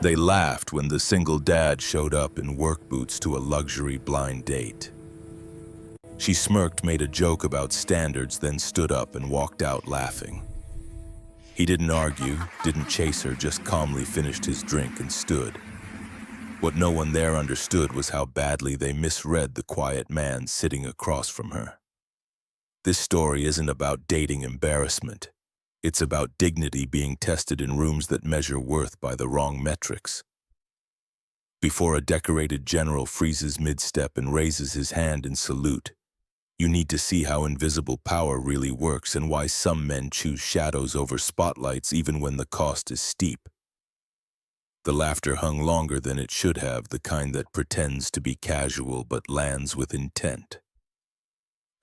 They laughed when the single dad showed up in work boots to a luxury blind date. She smirked, made a joke about standards, then stood up and walked out laughing. He didn't argue, didn't chase her, just calmly finished his drink and stood. What no one there understood was how badly they misread the quiet man sitting across from her. This story isn't about dating embarrassment. It's about dignity being tested in rooms that measure worth by the wrong metrics. Before a decorated general freezes mid-step and raises his hand in salute, you need to see how invisible power really works and why some men choose shadows over spotlights even when the cost is steep. The laughter hung longer than it should have, the kind that pretends to be casual but lands with intent.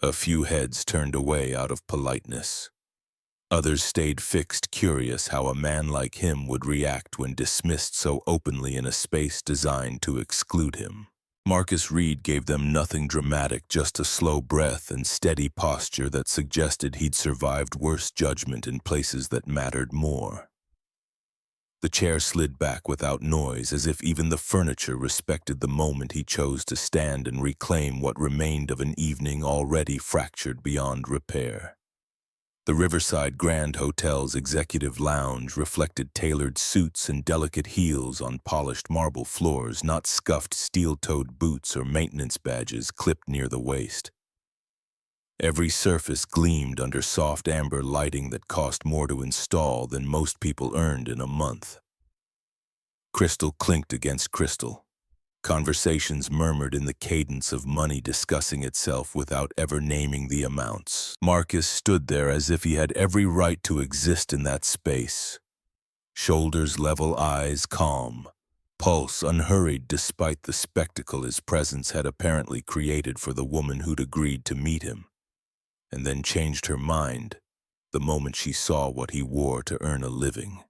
A few heads turned away out of politeness. Others stayed fixed, curious how a man like him would react when dismissed so openly in a space designed to exclude him. Marcus Reed gave them nothing dramatic, just a slow breath and steady posture that suggested he'd survived worse judgment in places that mattered more. The chair slid back without noise, as if even the furniture respected the moment he chose to stand and reclaim what remained of an evening already fractured beyond repair. The Riverside Grand Hotel's executive lounge reflected tailored suits and delicate heels on polished marble floors, not scuffed steel-toed boots or maintenance badges clipped near the waist. Every surface gleamed under soft amber lighting that cost more to install than most people earned in a month. Crystal clinked against crystal. Conversations murmured in the cadence of money discussing itself without ever naming the amounts. Marcus stood there as if he had every right to exist in that space. Shoulders level, eyes calm, pulse unhurried despite the spectacle his presence had apparently created for the woman who'd agreed to meet him, and then changed her mind the moment she saw what he wore to earn a living.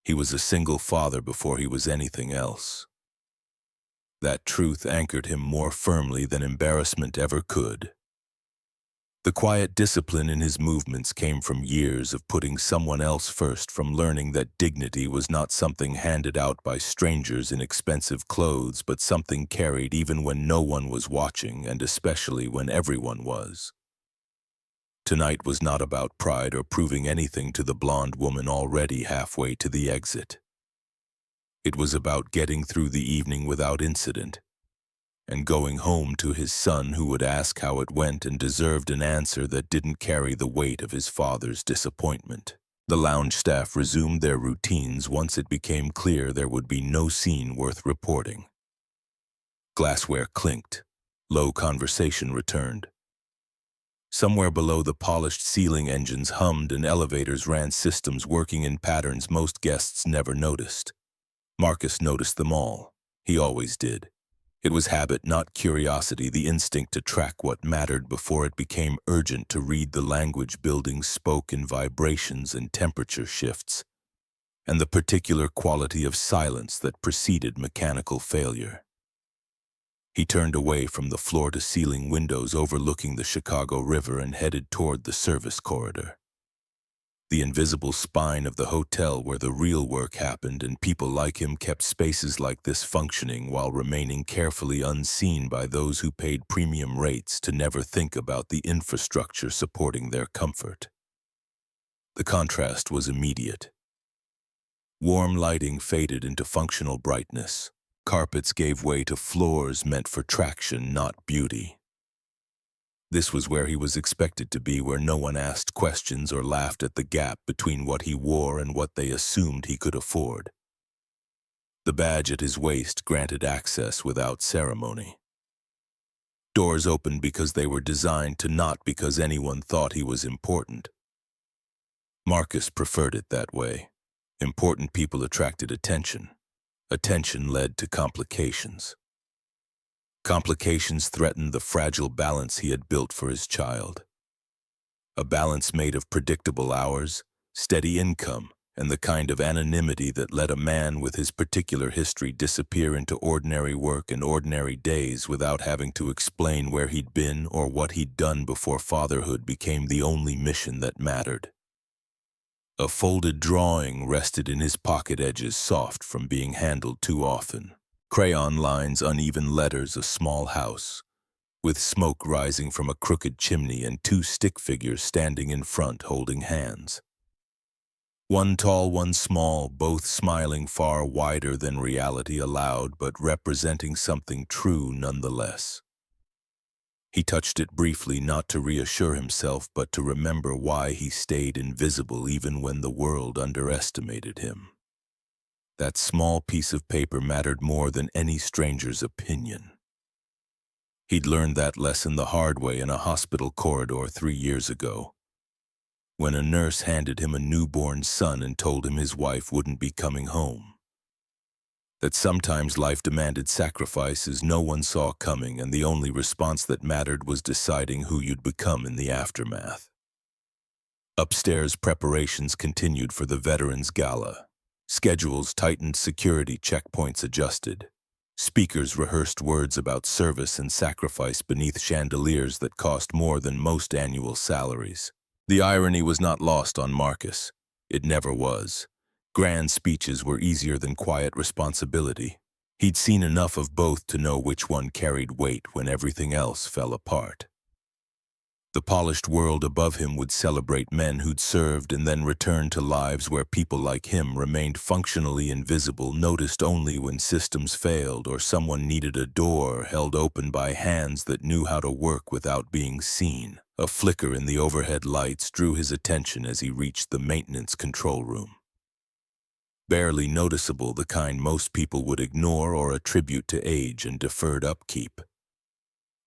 He was a single father before he was anything else. That truth anchored him more firmly than embarrassment ever could. The quiet discipline in his movements came from years of putting someone else first, from learning that dignity was not something handed out by strangers in expensive clothes, but something carried even when no one was watching, and especially when everyone was. Tonight was not about pride or proving anything to the blonde woman already halfway to the exit. It was about getting through the evening without incident, and going home to his son, who would ask how it went and deserved an answer that didn't carry the weight of his father's disappointment. The lounge staff resumed their routines once it became clear there would be no scene worth reporting. Glassware clinked. Low conversation returned. Somewhere below, the polished ceiling engines hummed and elevators ran, systems working in patterns most guests never noticed. Marcus noticed them all. He always did. It was habit, not curiosity, the instinct to track what mattered before it became urgent, to read the language buildings spoke in vibrations and temperature shifts, and the particular quality of silence that preceded mechanical failure. He turned away from the floor-to-ceiling windows overlooking the Chicago River and headed toward the service corridor. The invisible spine of the hotel where the real work happened, and people like him kept spaces like this functioning while remaining carefully unseen by those who paid premium rates to never think about the infrastructure supporting their comfort. The contrast was immediate. Warm lighting faded into functional brightness. Carpets gave way to floors meant for traction, not beauty. This was where he was expected to be, where no one asked questions or laughed at the gap between what he wore and what they assumed he could afford. The badge at his waist granted access without ceremony. Doors opened because they were designed to, not because anyone thought he was important. Marcus preferred it that way. Important people attracted attention. Attention led to complications. Complications threatened the fragile balance he had built for his child. A balance made of predictable hours, steady income, and the kind of anonymity that let a man with his particular history disappear into ordinary work and ordinary days without having to explain where he'd been or what he'd done before fatherhood became the only mission that mattered. A folded drawing rested in his pocket, edges soft from being handled too often. Crayon lines, uneven letters, a small house, with smoke rising from a crooked chimney and two stick figures standing in front holding hands. One tall, one small, both smiling far wider than reality allowed, but representing something true nonetheless. He touched it briefly, not to reassure himself, but to remember why he stayed invisible even when the world underestimated him. That small piece of paper mattered more than any stranger's opinion. He'd learned that lesson the hard way in a hospital corridor 3 years ago, when a nurse handed him a newborn son and told him his wife wouldn't be coming home. That sometimes life demanded sacrifices no one saw coming, and the only response that mattered was deciding who you'd become in the aftermath. Upstairs, preparations continued for the Veterans Gala. Schedules tightened, security checkpoints adjusted. Speakers rehearsed words about service and sacrifice beneath chandeliers that cost more than most annual salaries. The irony was not lost on Marcus. It never was. Grand speeches were easier than quiet responsibility. He'd seen enough of both to know which one carried weight when everything else fell apart. The polished world above him would celebrate men who'd served and then return to lives where people like him remained functionally invisible, noticed only when systems failed or someone needed a door held open by hands that knew how to work without being seen. A flicker in the overhead lights drew his attention as he reached the maintenance control room. Barely noticeable, the kind most people would ignore or attribute to age and deferred upkeep.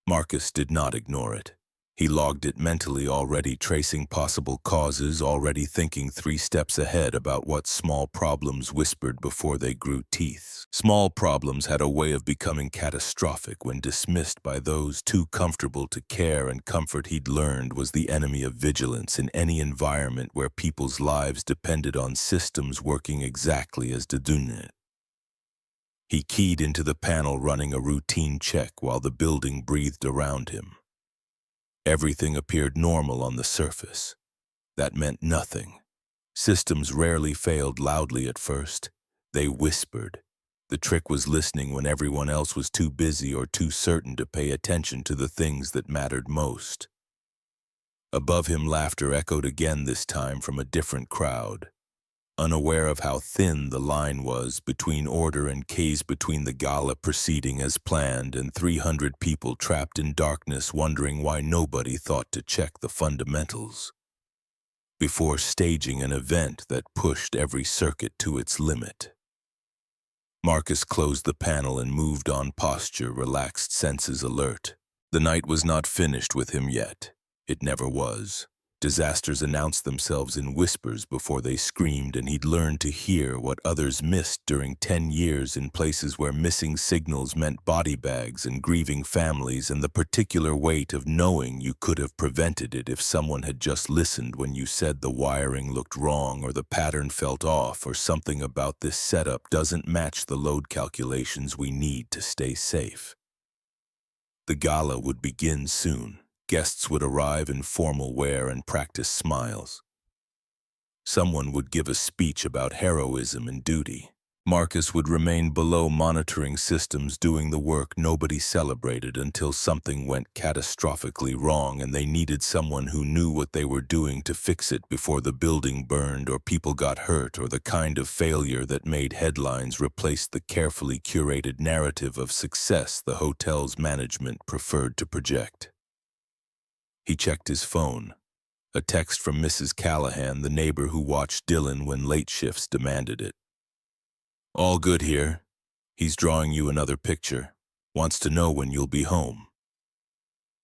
Marcus did not ignore it. He logged it mentally, already tracing possible causes, already thinking 3 steps ahead about what small problems whispered before they grew teeth. Small problems had a way of becoming catastrophic when dismissed by those too comfortable to care, and comfort, he'd learned, was the enemy of vigilance in any environment where people's lives depended on systems working exactly as designed. He keyed into the panel, running a routine check while the building breathed around him. Everything appeared normal on the surface. That meant nothing. Systems rarely failed loudly at first. They whispered. The trick was listening when everyone else was too busy or too certain to pay attention to the things that mattered most. Above him, laughter echoed again, this time from a different crowd. Unaware of how thin the line was between order and chaos, between the gala proceeding as planned and 300 people trapped in darkness wondering why nobody thought to check the fundamentals before staging an event that pushed every circuit to its limit. Marcus closed the panel and moved on, posture relaxed, senses alert. The night was not finished with him yet. It never was. Disasters announced themselves in whispers before they screamed, and he'd learned to hear what others missed during 10 years in places where missing signals meant body bags and grieving families, and the particular weight of knowing you could have prevented it if someone had just listened when you said the wiring looked wrong or the pattern felt off or something about this setup doesn't match the load calculations we need to stay safe. The gala would begin soon. Guests would arrive in formal wear and practice smiles. Someone would give a speech about heroism and duty. Marcus would remain below, monitoring systems, doing the work nobody celebrated until something went catastrophically wrong and they needed someone who knew what they were doing to fix it before the building burned or people got hurt, or the kind of failure that made headlines replaced the carefully curated narrative of success the hotel's management preferred to project. He checked his phone. A text from Mrs. Callahan, the neighbor who watched Dylan when late shifts demanded it. "All good here. He's drawing you another picture. Wants to know when you'll be home."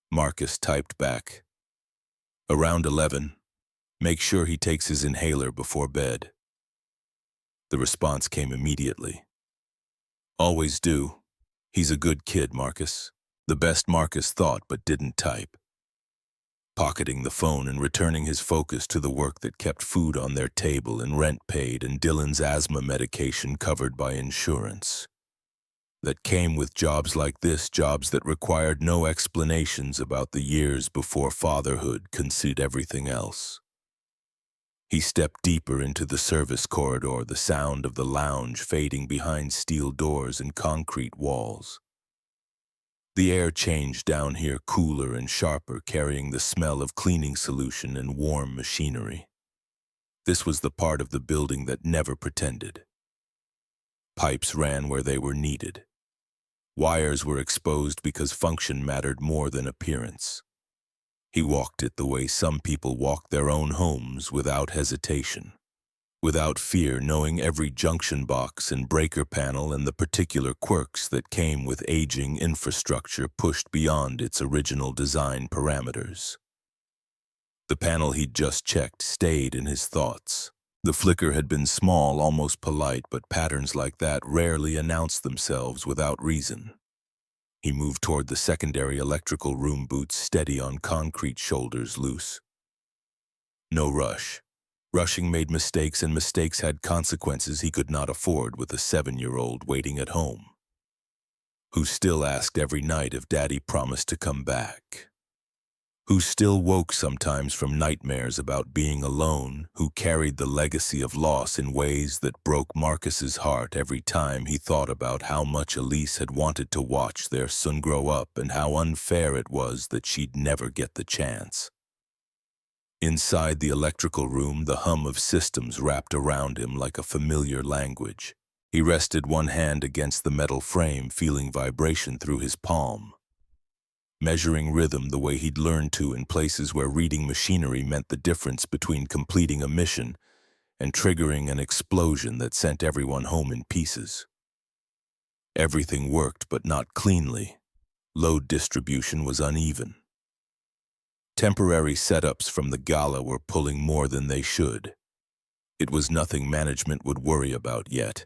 Marcus typed back, "Around 11. Make sure he takes his inhaler before bed." The response came immediately. "Always do. He's a good kid, Marcus." The best, Marcus thought, but didn't type. Pocketing the phone and returning his focus to the work that kept food on their table and rent paid and Dylan's asthma medication covered by insurance. That came with jobs like this, jobs that required no explanations about the years before fatherhood concealed everything else. He stepped deeper into the service corridor, the sound of the lounge fading behind steel doors and concrete walls. The air changed down here, cooler and sharper, carrying the smell of cleaning solution and warm machinery. This was the part of the building that never pretended. Pipes ran where they were needed. Wires were exposed because function mattered more than appearance. He walked it the way some people walk their own homes, without hesitation, without fear, knowing every junction box and breaker panel and the particular quirks that came with aging infrastructure pushed beyond its original design parameters. The panel he'd just checked stayed in his thoughts. The flicker had been small, almost polite, but patterns like that rarely announced themselves without reason. He moved toward the secondary electrical room, boots steady on concrete, shoulders loose. No rush. Rushing made mistakes, and mistakes had consequences he could not afford with a 7-year-old waiting at home, who still asked every night if Daddy promised to come back, who still woke sometimes from nightmares about being alone, who carried the legacy of loss in ways that broke Marcus's heart every time he thought about how much Elise had wanted to watch their son grow up and how unfair it was that she'd never get the chance. Inside the electrical room, the hum of systems wrapped around him like a familiar language. He rested one hand against the metal frame, feeling vibration through his palm, measuring rhythm the way he'd learned to in places where reading machinery meant the difference between completing a mission and triggering an explosion that sent everyone home in pieces. Everything worked, but not cleanly. Load distribution was uneven. Temporary setups from the gala were pulling more than they should. It was nothing management would worry about yet.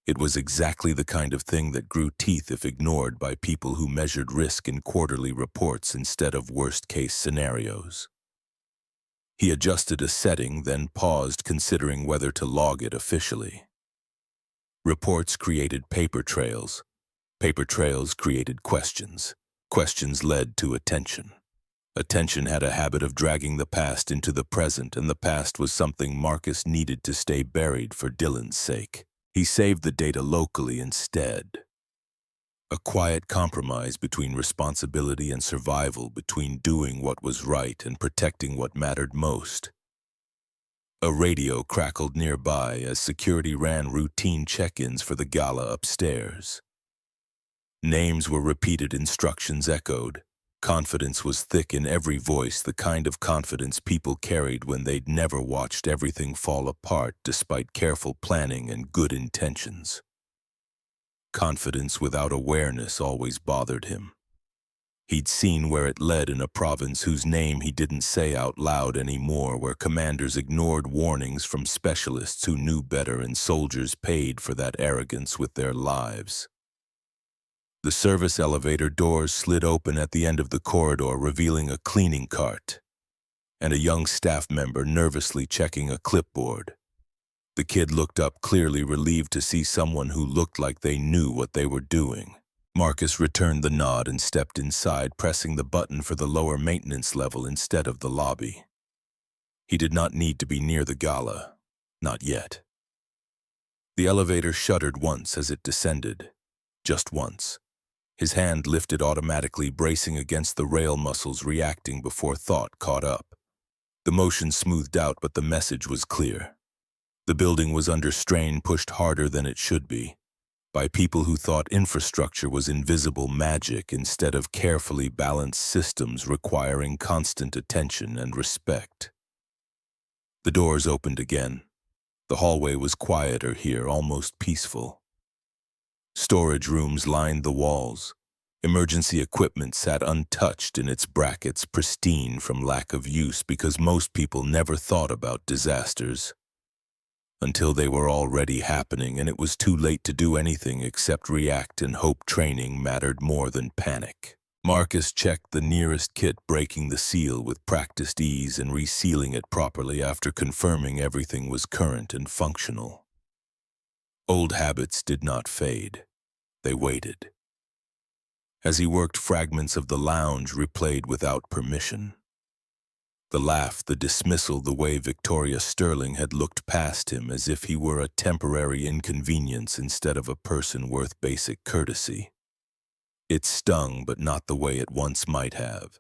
It was exactly the kind of thing that grew teeth if ignored by people who measured risk in quarterly reports instead of worst-case scenarios. He adjusted a setting, then paused, considering whether to log it officially. Reports created paper trails. Paper trails created questions. Questions led to attention. Attention had a habit of dragging the past into the present, and the past was something Marcus needed to stay buried for Dylan's sake. He saved the data locally instead. A quiet compromise between responsibility and survival, between doing what was right and protecting what mattered most. A radio crackled nearby as security ran routine check-ins for the gala upstairs. Names were repeated, instructions echoed. Confidence was thick in every voice, the kind of confidence people carried when they'd never watched everything fall apart despite careful planning and good intentions. Confidence without awareness always bothered him. He'd seen where it led in a province whose name he didn't say out loud anymore, where commanders ignored warnings from specialists who knew better and soldiers paid for that arrogance with their lives. The service elevator doors slid open at the end of the corridor, revealing a cleaning cart and a young staff member nervously checking a clipboard. The kid looked up, clearly relieved to see someone who looked like they knew what they were doing. Marcus returned the nod and stepped inside, pressing the button for the lower maintenance level instead of the lobby. He did not need to be near the gala. Not yet. The elevator shuddered once as it descended. Just once. His hand lifted automatically, bracing against the rail muscles, reacting before thought caught up. The motion smoothed out, but the message was clear. The building was under strain, pushed harder than it should be, by people who thought infrastructure was invisible magic instead of carefully balanced systems requiring constant attention and respect. The doors opened again. The hallway was quieter here, almost peaceful. Storage rooms lined the walls. Emergency equipment sat untouched in its brackets, pristine from lack of use, because most people never thought about disasters until they were already happening, and it was too late to do anything except react and hope training mattered more than panic. Marcus checked the nearest kit, breaking the seal with practiced ease and resealing it properly after confirming everything was current and functional. Old habits did not fade. They waited. As he worked, fragments of the lounge replayed without permission. The laugh, the dismissal, the way Victoria Sterling had looked past him as if he were a temporary inconvenience instead of a person worth basic courtesy. It stung, but not the way it once might have.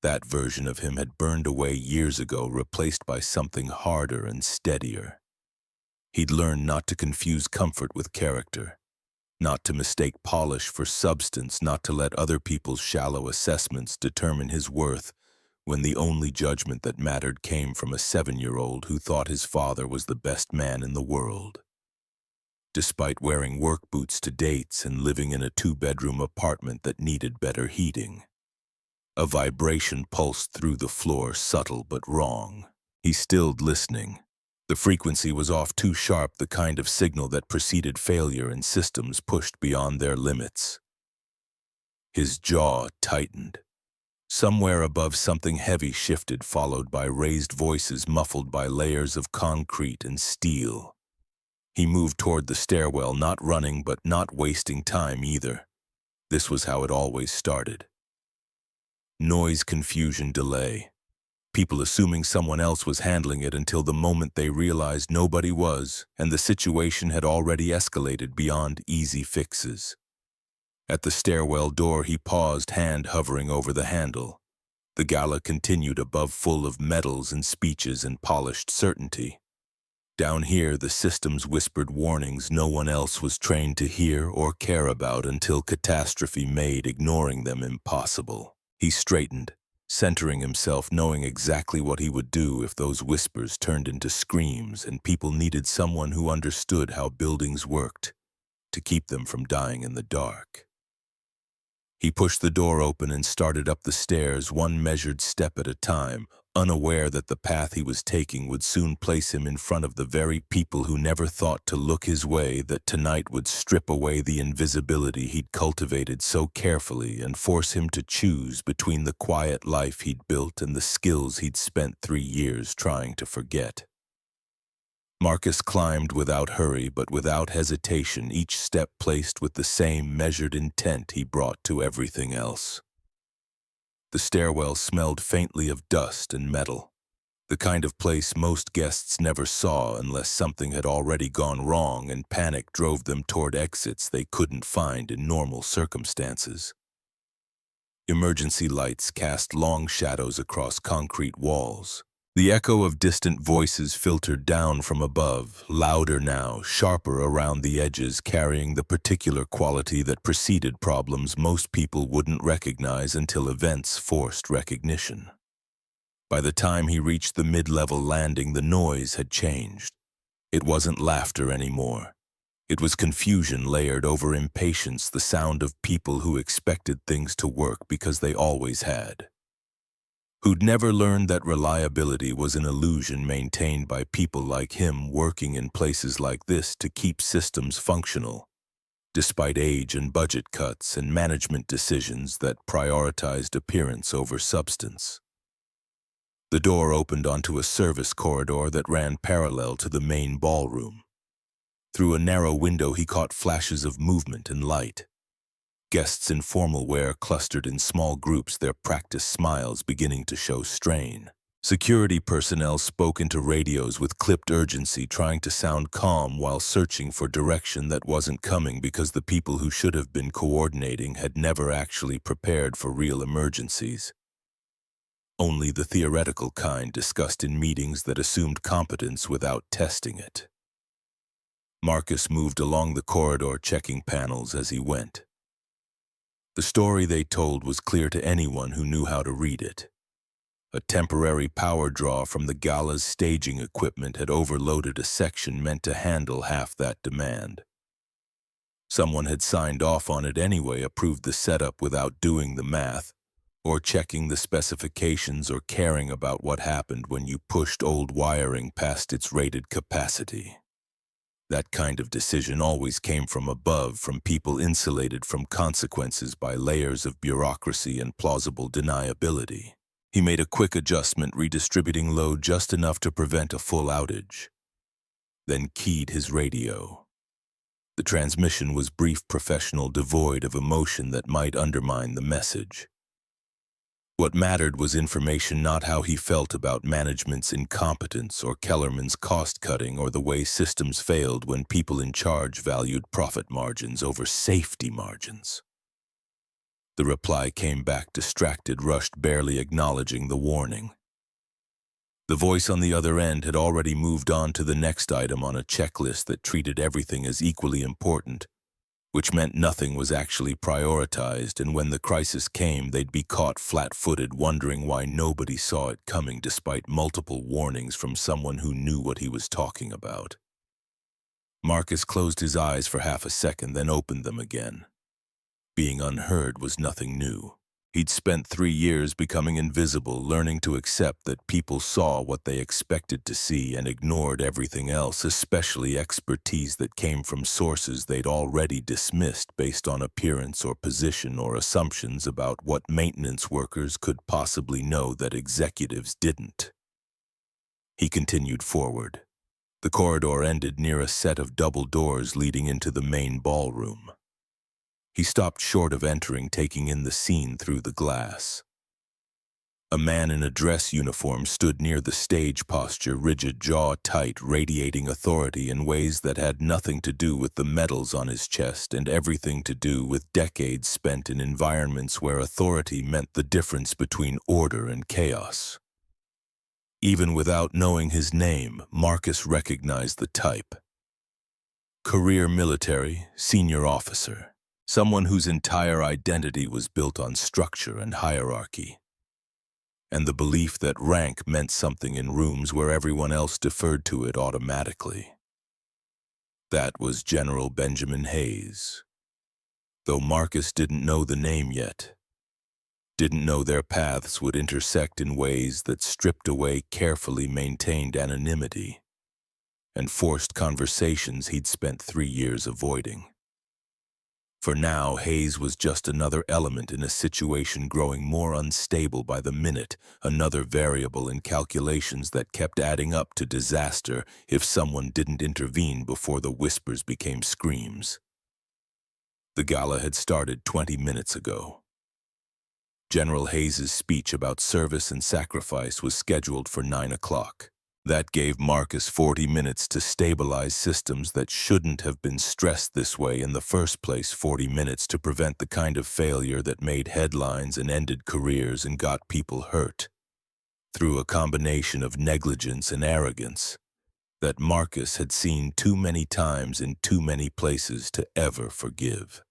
That version of him had burned away years ago, replaced by something harder and steadier. He'd learned not to confuse comfort with character, not to mistake polish for substance, not to let other people's shallow assessments determine his worth, when the only judgment that mattered came from a 7-year-old who thought his father was the best man in the world. Despite wearing work boots to dates and living in a 2-bedroom apartment that needed better heating, a vibration pulsed through the floor, subtle but wrong. He stilled, listening. The frequency was off, too sharp, the kind of signal that preceded failure in systems pushed beyond their limits. His jaw tightened. Somewhere above, something heavy shifted, followed by raised voices muffled by layers of concrete and steel. He moved toward the stairwell, not running but not wasting time either. This was how it always started. Noise, confusion, delay. People assuming someone else was handling it until the moment they realized nobody was, and the situation had already escalated beyond easy fixes. At the stairwell door he paused, hand hovering over the handle. The gala continued above, full of medals and speeches and polished certainty. Down here, the systems whispered warnings no one else was trained to hear or care about until catastrophe made ignoring them impossible. He straightened, centering himself, knowing exactly what he would do if those whispers turned into screams and people needed someone who understood how buildings worked to keep them from dying in the dark. He pushed the door open and started up the stairs, one measured step at a time, unaware that the path he was taking would soon place him in front of the very people who never thought to look his way, that tonight would strip away the invisibility he'd cultivated so carefully and force him to choose between the quiet life he'd built and the skills he'd spent 3 years trying to forget. Marcus climbed without hurry but without hesitation, each step placed with the same measured intent he brought to everything else. The stairwell smelled faintly of dust and metal, the kind of place most guests never saw unless something had already gone wrong and panic drove them toward exits they couldn't find in normal circumstances. Emergency lights cast long shadows across concrete walls. The echo of distant voices filtered down from above, louder now, sharper around the edges, carrying the particular quality that preceded problems most people wouldn't recognize until events forced recognition. By the time he reached the mid-level landing, the noise had changed. It wasn't laughter anymore. It was confusion layered over impatience, the sound of people who expected things to work because they always had. Who'd never learned that reliability was an illusion maintained by people like him working in places like this to keep systems functional, despite age and budget cuts and management decisions that prioritized appearance over substance. The door opened onto a service corridor that ran parallel to the main ballroom. Through a narrow window he caught flashes of movement and light. Guests in formal wear clustered in small groups, their practiced smiles beginning to show strain. Security personnel spoke into radios with clipped urgency, trying to sound calm while searching for direction that wasn't coming because the people who should have been coordinating had never actually prepared for real emergencies. Only the theoretical kind discussed in meetings that assumed competence without testing it. Marcus moved along the corridor, checking panels as he went. The story they told was clear to anyone who knew how to read it. A temporary power draw from the gala's staging equipment had overloaded a section meant to handle half that demand. Someone had signed off on it anyway, approved the setup without doing the math, or checking the specifications, or caring about what happened when you pushed old wiring past its rated capacity. That kind of decision always came from above, from people insulated from consequences by layers of bureaucracy and plausible deniability. He made a quick adjustment, redistributing load just enough to prevent a full outage. Then keyed his radio. The transmission was brief, professional, devoid of emotion that might undermine the message. What mattered was information, not how he felt about management's incompetence or Kellerman's cost-cutting or the way systems failed when people in charge valued profit margins over safety margins. The reply came back distracted, rushed, barely acknowledging the warning. The voice on the other end had already moved on to the next item on a checklist that treated everything as equally important, which meant nothing was actually prioritized, and when the crisis came, they'd be caught flat-footed wondering why nobody saw it coming despite multiple warnings from someone who knew what he was talking about. Marcus closed his eyes for half a second, then opened them again. Being unheard was nothing new. He'd spent 3 years becoming invisible, learning to accept that people saw what they expected to see and ignored everything else, especially expertise that came from sources they'd already dismissed based on appearance or position or assumptions about what maintenance workers could possibly know that executives didn't. He continued forward. The corridor ended near a set of double doors leading into the main ballroom. He stopped short of entering, taking in the scene through the glass. A man in a dress uniform stood near the stage, posture rigid, jaw tight, radiating authority in ways that had nothing to do with the medals on his chest and everything to do with decades spent in environments where authority meant the difference between order and chaos. Even without knowing his name, Marcus recognized the type. Career military, senior officer. Someone whose entire identity was built on structure and hierarchy, and the belief that rank meant something in rooms where everyone else deferred to it automatically. That was General Benjamin Hayes. Though Marcus didn't know the name yet, didn't know their paths would intersect in ways that stripped away carefully maintained anonymity and forced conversations he'd spent 3 years avoiding. For now, Hayes was just another element in a situation growing more unstable by the minute, another variable in calculations that kept adding up to disaster if someone didn't intervene before the whispers became screams. The gala had started 20 minutes ago. General Hayes's speech about service and sacrifice was scheduled for 9 o'clock. That gave Marcus 40 minutes to stabilize systems that shouldn't have been stressed this way in the first place, 40 minutes to prevent the kind of failure that made headlines and ended careers and got people hurt, through a combination of negligence and arrogance that Marcus had seen too many times in too many places to ever forgive.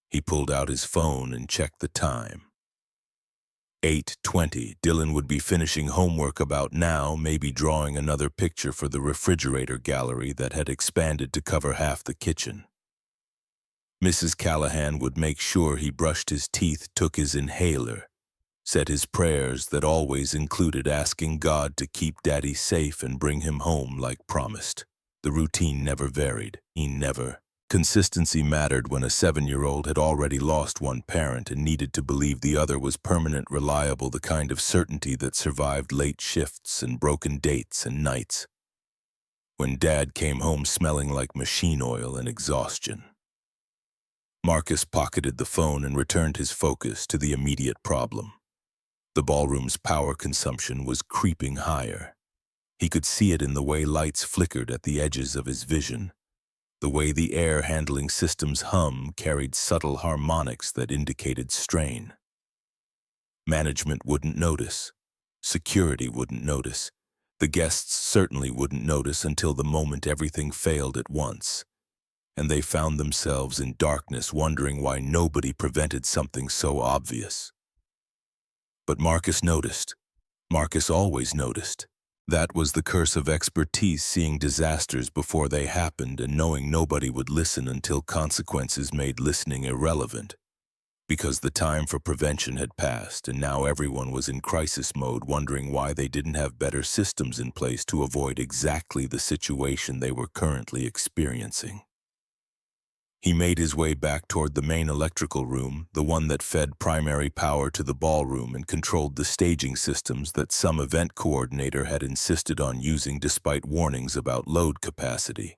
He pulled out his phone and checked the time. 8:20. Dylan would be finishing homework about now, maybe drawing another picture for the refrigerator gallery that had expanded to cover half the kitchen. Mrs. Callahan would make sure he brushed his teeth, took his inhaler, said his prayers that always included asking God to keep Daddy safe and bring him home like promised. The routine never varied. Consistency mattered when a 7-year-old had already lost one parent and needed to believe the other was permanent, reliable, the kind of certainty that survived late shifts and broken dates and nights, when Dad came home smelling like machine oil and exhaustion. Marcus pocketed the phone and returned his focus to the immediate problem. The ballroom's power consumption was creeping higher. He could see it in the way lights flickered at the edges of his vision. The way the air-handling system's hum carried subtle harmonics that indicated strain. Management wouldn't notice. Security wouldn't notice. The guests certainly wouldn't notice until the moment everything failed at once, and they found themselves in darkness wondering why nobody prevented something so obvious. But Marcus noticed. Marcus always noticed. That was the curse of expertise, seeing disasters before they happened and knowing nobody would listen until consequences made listening irrelevant. Because the time for prevention had passed and now everyone was in crisis mode, wondering why they didn't have better systems in place to avoid exactly the situation they were currently experiencing. He made his way back toward the main electrical room, the one that fed primary power to the ballroom and controlled the staging systems that some event coordinator had insisted on using despite warnings about load capacity.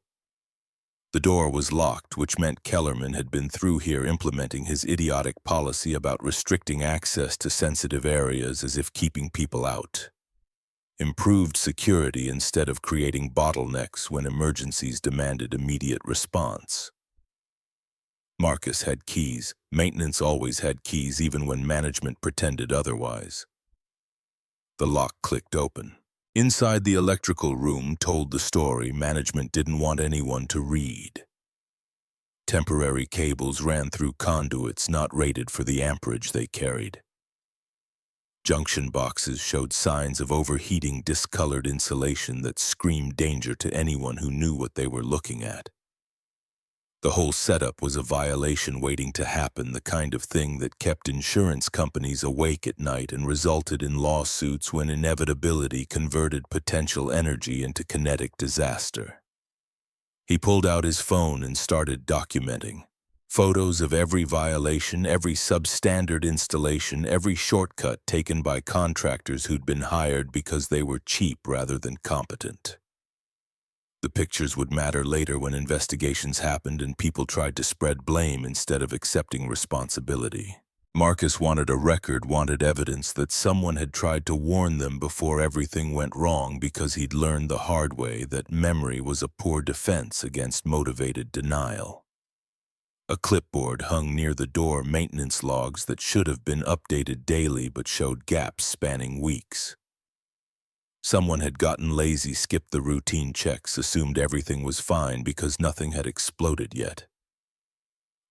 The door was locked, which meant Kellerman had been through here implementing his idiotic policy about restricting access to sensitive areas as if keeping people out. Improved security instead of creating bottlenecks when emergencies demanded immediate response. Marcus had keys. Maintenance always had keys even when management pretended otherwise. The lock clicked open. Inside the electrical room told the story management didn't want anyone to read. Temporary cables ran through conduits not rated for the amperage they carried. Junction boxes showed signs of overheating discolored insulation that screamed danger to anyone who knew what they were looking at. The whole setup was a violation waiting to happen, the kind of thing that kept insurance companies awake at night and resulted in lawsuits when inevitability converted potential energy into kinetic disaster. He pulled out his phone and started documenting. Photos of every violation, every substandard installation, every shortcut taken by contractors who'd been hired because they were cheap rather than competent. The pictures would matter later when investigations happened and people tried to spread blame instead of accepting responsibility. Marcus wanted a record, wanted evidence that someone had tried to warn them before everything went wrong, because he'd learned the hard way that memory was a poor defense against motivated denial. A clipboard hung near the door, maintenance logs that should have been updated daily but showed gaps spanning weeks. Someone had gotten lazy, skipped the routine checks, assumed everything was fine because nothing had exploded yet.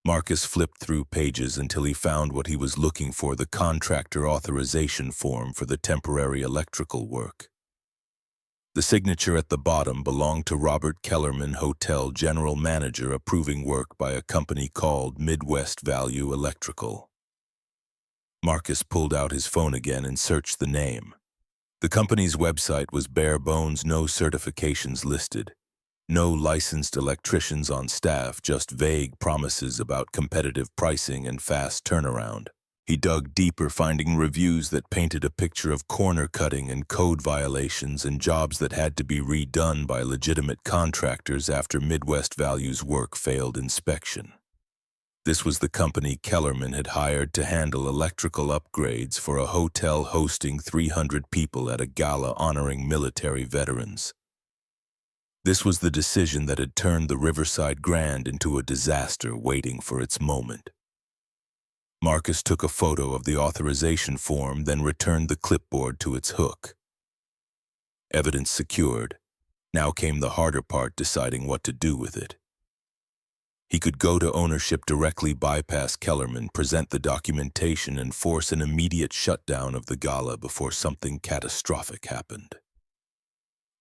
Marcus flipped through pages until he found what he was looking for: the contractor authorization form for the temporary electrical work. The signature at the bottom belonged to Robert Kellerman, hotel general manager, approving work by a company called Midwest Value Electrical. Marcus pulled out his phone again and searched the name. The company's website was bare bones, no certifications listed, no licensed electricians on staff, just vague promises about competitive pricing and fast turnaround. He dug deeper, finding reviews that painted a picture of corner cutting and code violations and jobs that had to be redone by legitimate contractors after Midwest Value's work failed inspection. This was the company Kellerman had hired to handle electrical upgrades for a hotel hosting 300 people at a gala honoring military veterans. This was the decision that had turned the Riverside Grand into a disaster waiting for its moment. Marcus took a photo of the authorization form, then returned the clipboard to its hook. Evidence secured. Now came the harder part: deciding what to do with it. He could go to ownership directly, bypass Kellerman, present the documentation, and force an immediate shutdown of the gala before something catastrophic happened.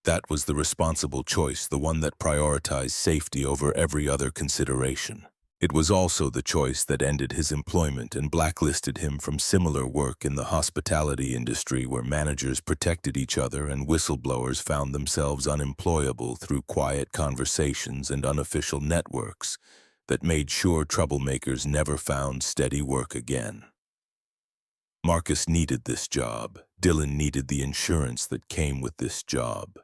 That was the responsible choice, the one that prioritized safety over every other consideration. It was also the choice that ended his employment and blacklisted him from similar work in the hospitality industry, where managers protected each other and whistleblowers found themselves unemployable through quiet conversations and unofficial networks that made sure troublemakers never found steady work again. Marcus needed this job. Dylan needed the insurance that came with this job.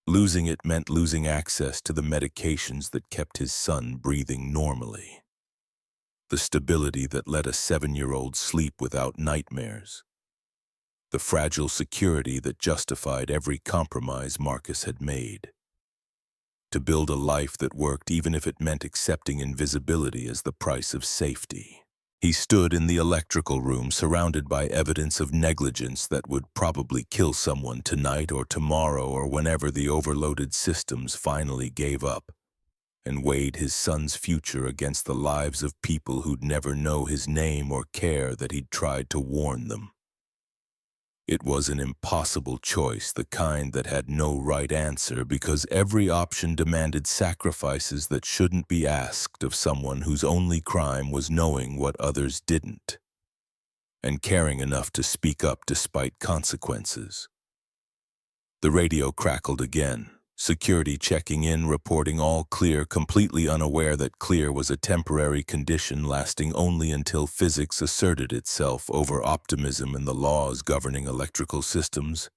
Losing it meant losing access to the medications that kept his son breathing normally, the stability that let a 7-year-old sleep without nightmares, the fragile security that justified every compromise Marcus had made. To build a life that worked, even if it meant accepting invisibility as the price of safety. He stood in the electrical room, surrounded by evidence of negligence that would probably kill someone tonight or tomorrow or whenever the overloaded systems finally gave up, and weighed his son's future against the lives of people who'd never know his name or care that he'd tried to warn them. It was an impossible choice, the kind that had no right answer, because every option demanded sacrifices that shouldn't be asked of someone whose only crime was knowing what others didn't, and caring enough to speak up despite consequences. The radio crackled again. Security checking in, reporting all clear, completely unaware that clear was a temporary condition lasting only until physics asserted itself over optimism and the laws governing electrical systems.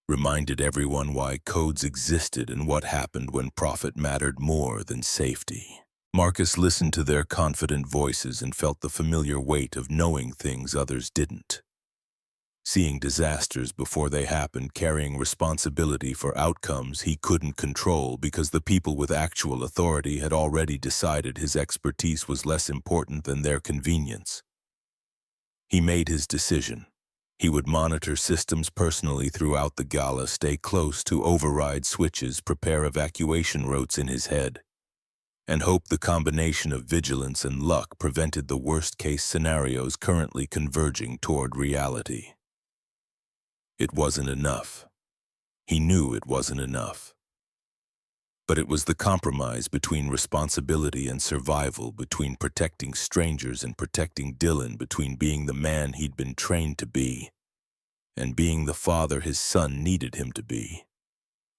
reminded everyone why codes existed and what happened when profit mattered more than safety. Marcus listened to their confident voices and felt the familiar weight of knowing things others didn't. Seeing disasters before they happened, carrying responsibility for outcomes he couldn't control because the people with actual authority had already decided his expertise was less important than their convenience. He made his decision. He would monitor systems personally throughout the gala, stay close to override switches, prepare evacuation routes in his head, and hope the combination of vigilance and luck prevented the worst-case scenarios currently converging toward reality. It wasn't enough. He knew it wasn't enough. But it was the compromise between responsibility and survival, between protecting strangers and protecting Dylan, between being the man he'd been trained to be and being the father his son needed him to be.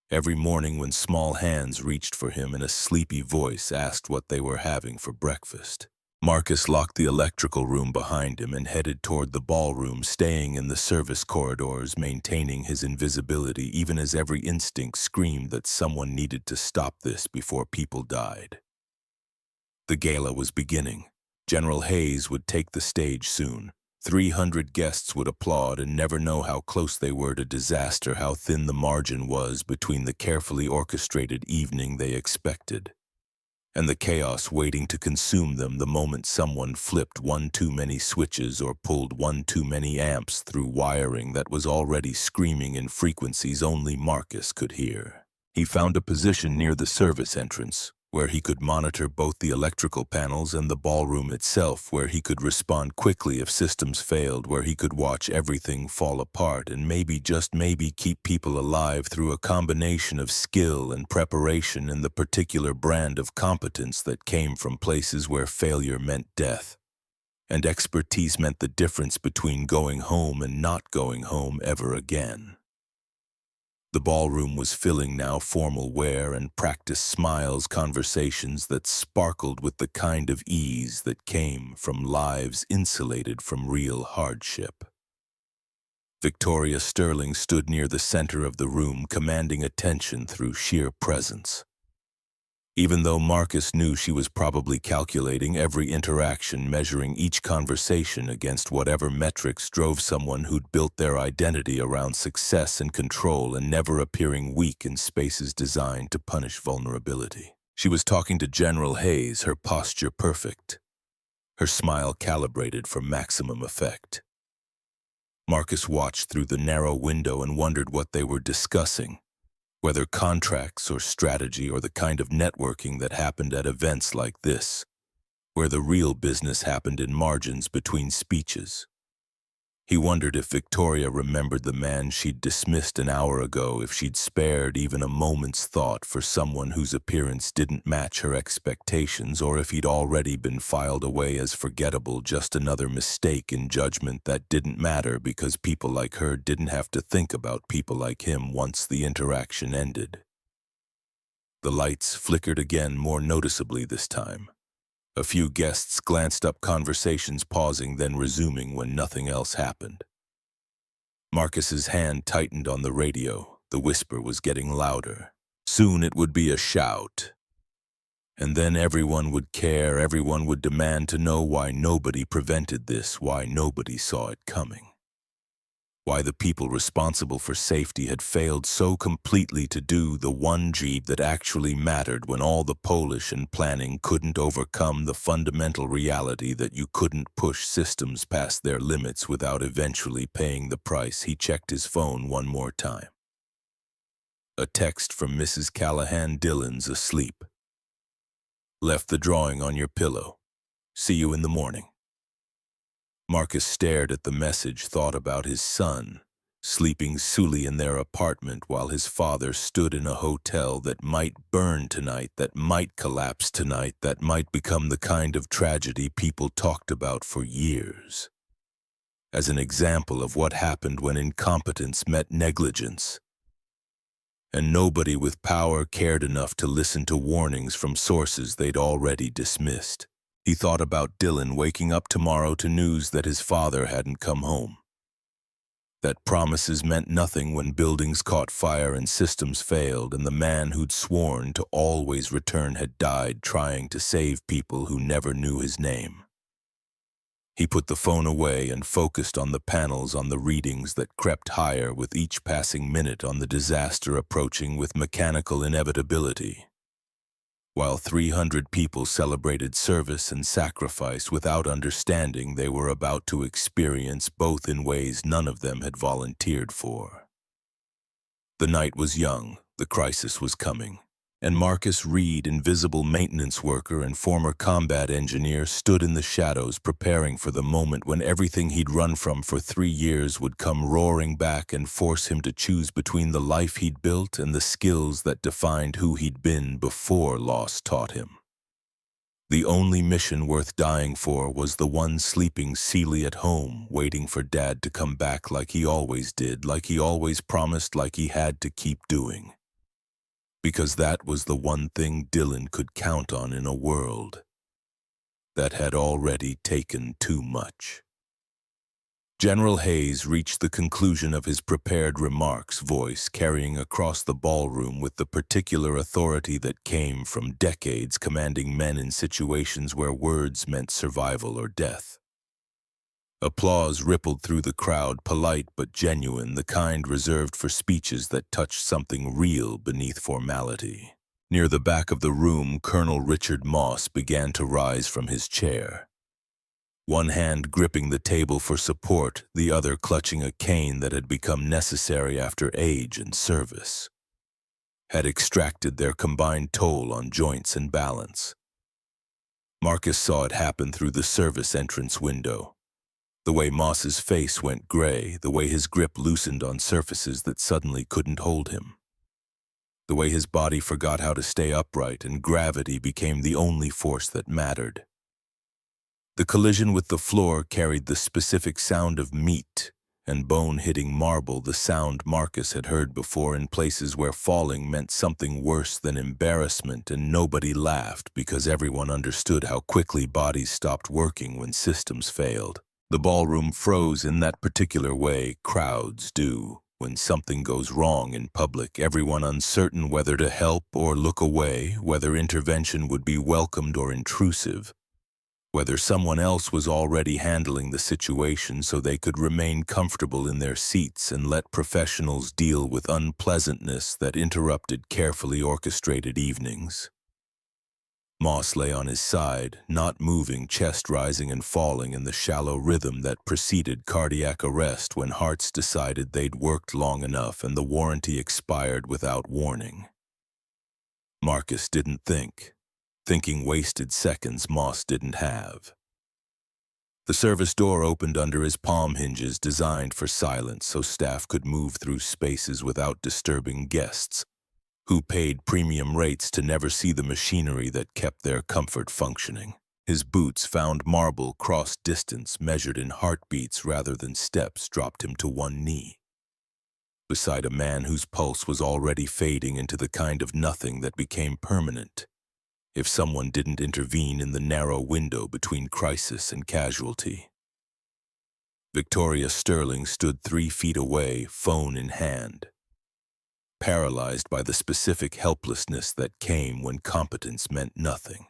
Every morning when small hands reached for him and a sleepy voice asked what they were having for breakfast, Marcus locked the electrical room behind him and headed toward the ballroom, staying in the service corridors, maintaining his invisibility even as every instinct screamed that someone needed to stop this before people died. The gala was beginning. General Hayes would take the stage soon. 300 guests would applaud and never know how close they were to disaster, how thin the margin was between the carefully orchestrated evening they expected and the chaos waiting to consume them the moment someone flipped one too many switches or pulled one too many amps through wiring that was already screaming in frequencies only Marcus could hear. He found a position near the service entrance, where he could monitor both the electrical panels and the ballroom itself, where he could respond quickly if systems failed, where he could watch everything fall apart and maybe, just maybe, keep people alive through a combination of skill and preparation and the particular brand of competence that came from places where failure meant death, and expertise meant the difference between going home and not going home ever again. The ballroom was filling now, formal wear and practiced smiles, conversations that sparkled with the kind of ease that came from lives insulated from real hardship. Victoria Sterling stood near the center of the room, commanding attention through sheer presence. Even though Marcus knew she was probably calculating every interaction, measuring each conversation against whatever metrics drove someone who'd built their identity around success and control and never appearing weak in spaces designed to punish vulnerability. She was talking to General Hayes, her posture perfect, her smile calibrated for maximum effect. Marcus watched through the narrow window and wondered what they were discussing. Whether contracts or strategy or the kind of networking that happened at events like this, where the real business happened in margins between speeches. He wondered if Victoria remembered the man she'd dismissed an hour ago, if she'd spared even a moment's thought for someone whose appearance didn't match her expectations, or if he'd already been filed away as forgettable, just another mistake in judgment that didn't matter because people like her didn't have to think about people like him once the interaction ended. The lights flickered again, more noticeably this time. A few guests glanced up, conversations pausing, then resuming when nothing else happened. Marcus's hand tightened on the radio. The whisper was getting louder. Soon it would be a shout. And then everyone would care, everyone would demand to know why nobody prevented this, why nobody saw it coming. Why the people responsible for safety had failed so completely to do the one job that actually mattered, when all the polish and planning couldn't overcome the fundamental reality that you couldn't push systems past their limits without eventually paying the price. He checked his phone one more time. A text from Mrs. Callahan. Dylan's asleep. Left the drawing on your pillow. See you in the morning. Marcus stared at the message, thought about his son, sleeping solely in their apartment while his father stood in a hotel that might burn tonight, that might collapse tonight, that might become the kind of tragedy people talked about for years, as an example of what happened when incompetence met negligence. And nobody with power cared enough to listen to warnings from sources they'd already dismissed. He thought about Dylan waking up tomorrow to news that his father hadn't come home. That promises meant nothing when buildings caught fire and systems failed, and the man who'd sworn to always return had died trying to save people who never knew his name. He put the phone away and focused on the panels on the readings that crept higher with each passing minute, on the disaster approaching with mechanical inevitability. While 300 people celebrated service and sacrifice without understanding they were about to experience both in ways none of them had volunteered for. The night was young, the crisis was coming, and Marcus Reed, invisible maintenance worker and former combat engineer, stood in the shadows preparing for the moment when everything he'd run from for 3 years would come roaring back and force him to choose between the life he'd built and the skills that defined who he'd been before loss taught him. The only mission worth dying for was the one sleeping Seeley at home, waiting for Dad to come back like he always did, like he always promised, like he had to keep doing. Because that was the one thing Dylan could count on in a world that had already taken too much. General Hayes reached the conclusion of his prepared remarks, voice carrying across the ballroom with the particular authority that came from decades commanding men in situations where words meant survival or death. Applause rippled through the crowd, polite but genuine, the kind reserved for speeches that touched something real beneath formality. Near the back of the room, Colonel Richard Moss began to rise from his chair. One hand gripping the table for support, the other clutching a cane that had become necessary after age and service had extracted their combined toll on joints and balance. Marcus saw it happen through the service entrance window. The way Moss's face went gray, the way his grip loosened on surfaces that suddenly couldn't hold him. The way his body forgot how to stay upright and gravity became the only force that mattered. The collision with the floor carried the specific sound of meat and bone hitting marble, the sound Marcus had heard before in places where falling meant something worse than embarrassment, and nobody laughed because everyone understood how quickly bodies stopped working when systems failed. The ballroom froze in that particular way crowds do when something goes wrong in public, everyone uncertain whether to help or look away, whether intervention would be welcomed or intrusive, whether someone else was already handling the situation so they could remain comfortable in their seats and let professionals deal with unpleasantness that interrupted carefully orchestrated evenings. Moss lay on his side, not moving, chest rising and falling in the shallow rhythm that preceded cardiac arrest when hearts decided they'd worked long enough and the warranty expired without warning. Marcus didn't think. Thinking wasted seconds Moss didn't have. The service door opened under his palm hinges, designed for silence so staff could move through spaces without disturbing guests, who paid premium rates to never see the machinery that kept their comfort functioning. His boots found marble cross-distance, measured in heartbeats rather than steps, dropped him to one knee, beside a man whose pulse was already fading into the kind of nothing that became permanent if someone didn't intervene in the narrow window between crisis and casualty. Victoria Sterling stood 3 feet away, phone in hand, paralyzed by the specific helplessness that came when competence meant nothing,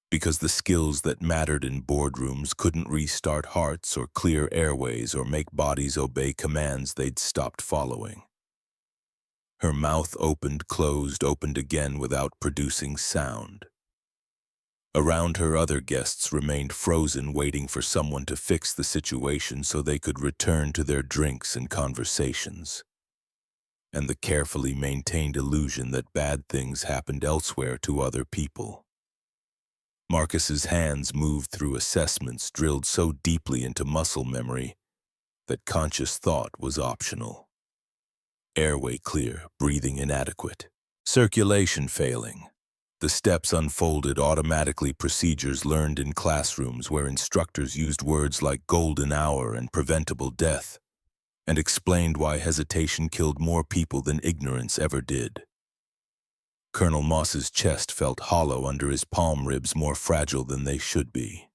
because the skills that mattered in boardrooms couldn't restart hearts or clear airways or make bodies obey commands they'd stopped following. Her mouth opened, closed, opened again without producing sound. Around her, other guests remained frozen, waiting for someone to fix the situation so they could return to their drinks and conversations, and the carefully maintained illusion that bad things happened elsewhere to other people. Marcus's hands moved through assessments drilled so deeply into muscle memory that conscious thought was optional. Airway clear, breathing inadequate, circulation failing. The steps unfolded automatically, procedures learned in classrooms where instructors used words like golden hour and preventable death, and explained why hesitation killed more people than ignorance ever did. Colonel Moss's chest felt hollow under his palm ribs, more fragile than they should be.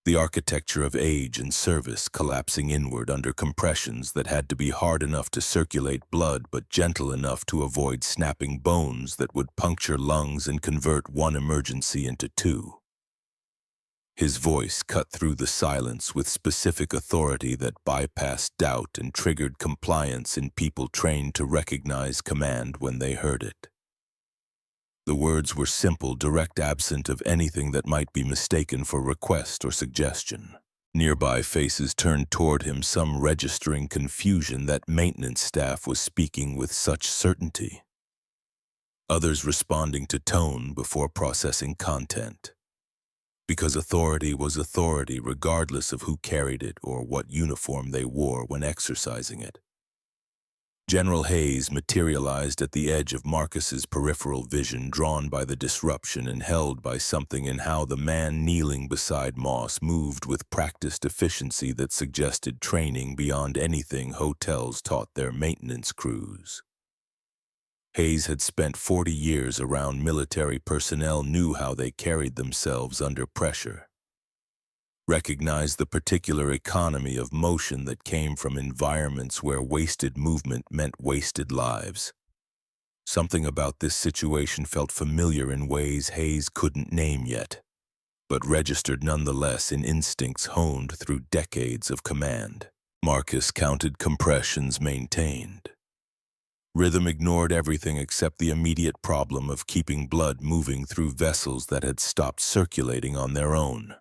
the architecture of age and service collapsing inward under compressions that had to be hard enough to circulate blood but gentle enough to avoid snapping bones that would puncture lungs and convert one emergency into two. His voice cut through the silence with specific authority that bypassed doubt and triggered compliance in people trained to recognize command when they heard it. The words were simple, direct, absent of anything that might be mistaken for request or suggestion. Nearby faces turned toward him, some registering confusion that maintenance staff was speaking with such certainty. Others responding to tone before processing content. Because authority was authority regardless of who carried it or what uniform they wore when exercising it. General Hayes materialized at the edge of Marcus's peripheral vision, drawn by the disruption and held by something in how the man kneeling beside Moss moved with practiced efficiency that suggested training beyond anything hotels taught their maintenance crews. Hayes had spent 40 years around military personnel, knew how they carried themselves under pressure. Recognized the particular economy of motion that came from environments where wasted movement meant wasted lives. Something about this situation felt familiar in ways Hayes couldn't name yet, but registered nonetheless in instincts honed through decades of command. Marcus counted compressions maintained. Rhythm ignored everything except the immediate problem of keeping blood moving through vessels that had stopped circulating on their own.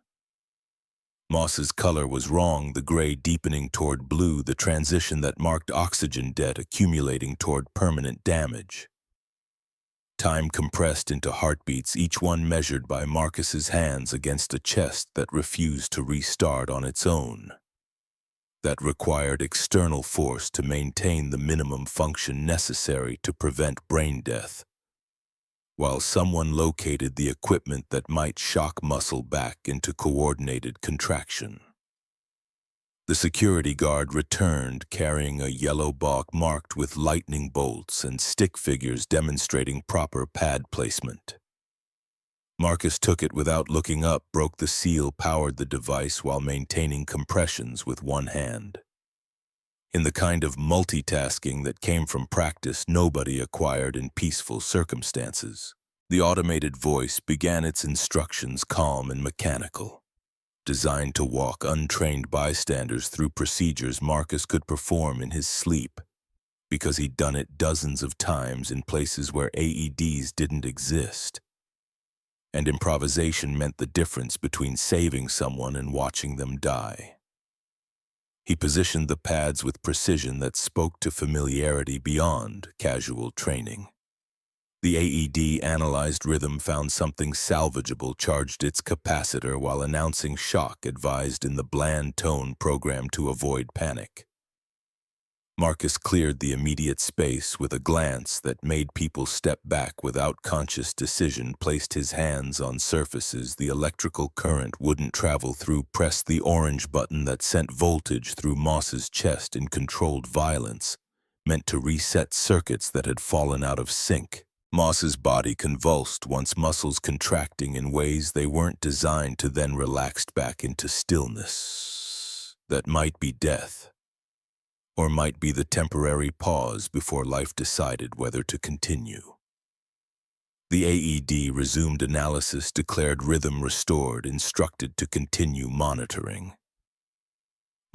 Moss's color was wrong, the gray deepening toward blue, the transition that marked oxygen debt accumulating toward permanent damage. Time compressed into heartbeats, each one measured by Marcus's hands against a chest that refused to restart on its own. That required external force to maintain the minimum function necessary to prevent brain death, while someone located the equipment that might shock muscle back into coordinated contraction. The security guard returned carrying a yellow box marked with lightning bolts and stick figures demonstrating proper pad placement. Marcus took it without looking up, broke the seal, powered the device while maintaining compressions with one hand. In the kind of multitasking that came from practice nobody acquired in peaceful circumstances. The automated voice began its instructions calm and mechanical, designed to walk untrained bystanders through procedures Marcus could perform in his sleep, because he'd done it dozens of times in places where AEDs didn't exist. And improvisation meant the difference between saving someone and watching them die. He positioned the pads with precision that spoke to familiarity beyond casual training. The AED analyzed rhythm, found something salvageable, charged its capacitor while announcing shock, advised in the bland tone programmed to avoid panic. Marcus cleared the immediate space with a glance that made people step back without conscious decision, placed his hands on surfaces the electrical current wouldn't travel through, pressed the orange button that sent voltage through Moss's chest in controlled violence, meant to reset circuits that had fallen out of sync. Moss's body convulsed, once muscles contracting in ways they weren't designed to, then relaxed back into stillness. That might be death, or might be the temporary pause before life decided whether to continue. The AED resumed analysis, declared rhythm restored, instructed to continue monitoring.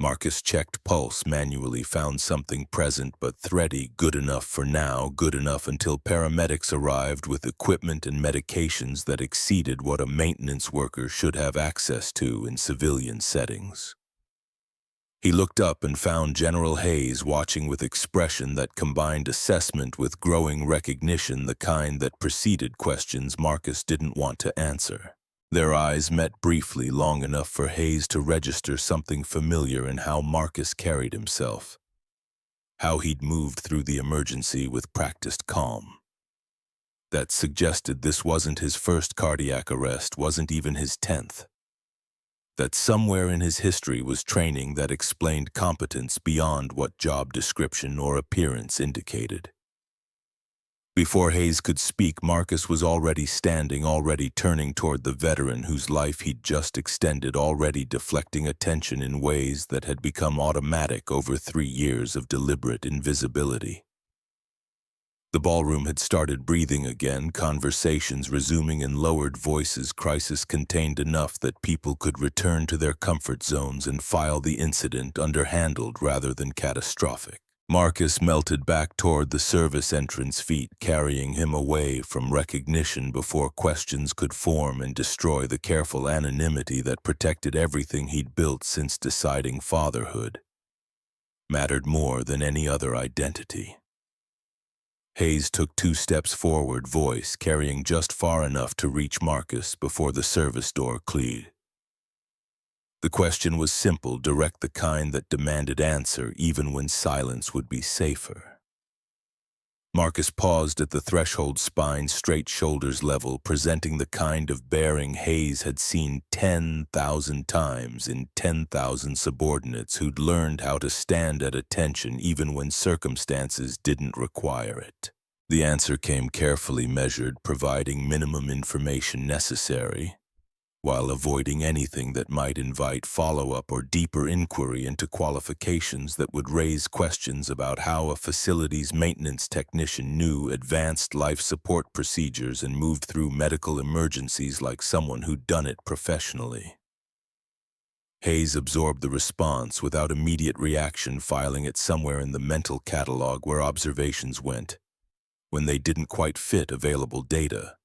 Marcus checked pulse manually, found something present but thready, good enough for now, good enough until paramedics arrived with equipment and medications that exceeded what a maintenance worker should have access to in civilian settings. He looked up and found General Hayes watching with expression that combined assessment with growing recognition, the kind that preceded questions Marcus didn't want to answer. Their eyes met briefly, long enough for Hayes to register something familiar in how Marcus carried himself, how he'd moved through the emergency with practiced calm. That suggested this wasn't his first cardiac arrest, wasn't even his 10th. That somewhere in his history was training that explained competence beyond what job description or appearance indicated. Before Hayes could speak, Marcus was already standing, already turning toward the veteran whose life he'd just extended, already deflecting attention in ways that had become automatic over 3 years of deliberate invisibility. The ballroom had started breathing again, conversations resuming in lowered voices, crisis contained enough that people could return to their comfort zones and file the incident underhandled rather than catastrophic. Marcus melted back toward the service entrance, feet carrying him away from recognition before questions could form and destroy the careful anonymity that protected everything he'd built since deciding fatherhood mattered more than any other identity. Hayes took 2 steps forward, voice carrying just far enough to reach Marcus before the service door cleared. The question was simple, direct, the kind that demanded answer even when silence would be safer. Marcus paused at the threshold, spine straight, shoulders level, presenting the kind of bearing Hayes had seen 10,000 times in 10,000 subordinates who'd learned how to stand at attention even when circumstances didn't require it. The answer came carefully measured, providing minimum information necessary, while avoiding anything that might invite follow-up or deeper inquiry into qualifications that would raise questions about how a facility's maintenance technician knew advanced life support procedures and moved through medical emergencies like someone who'd done it professionally. Hayes absorbed the response without immediate reaction, filing it somewhere in the mental catalog where observations went, when they didn't quite fit available data,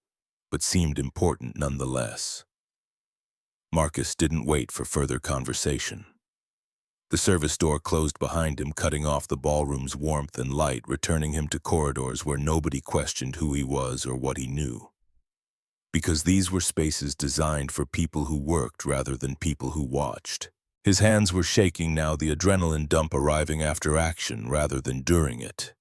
but seemed important nonetheless. Marcus didn't wait for further conversation. The service door closed behind him, cutting off the ballroom's warmth and light, returning him to corridors where nobody questioned who he was or what he knew. Because these were spaces designed for people who worked rather than people who watched. His hands were shaking now, the adrenaline dump arriving after action rather than during it.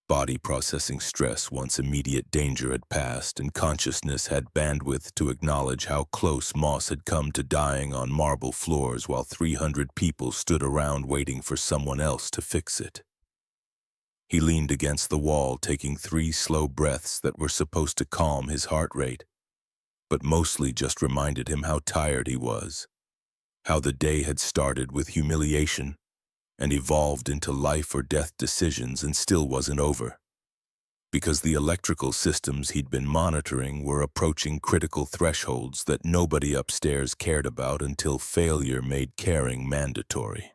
Body processing stress once immediate danger had passed, and consciousness had bandwidth to acknowledge how close Moss had come to dying on marble floors while 300 people stood around waiting for someone else to fix it. He leaned against the wall, taking 3 slow breaths that were supposed to calm his heart rate, but mostly just reminded him how tired he was, how the day had started with humiliation and evolved into life or death decisions and still wasn't over, because the electrical systems he'd been monitoring were approaching critical thresholds that nobody upstairs cared about until failure made caring mandatory.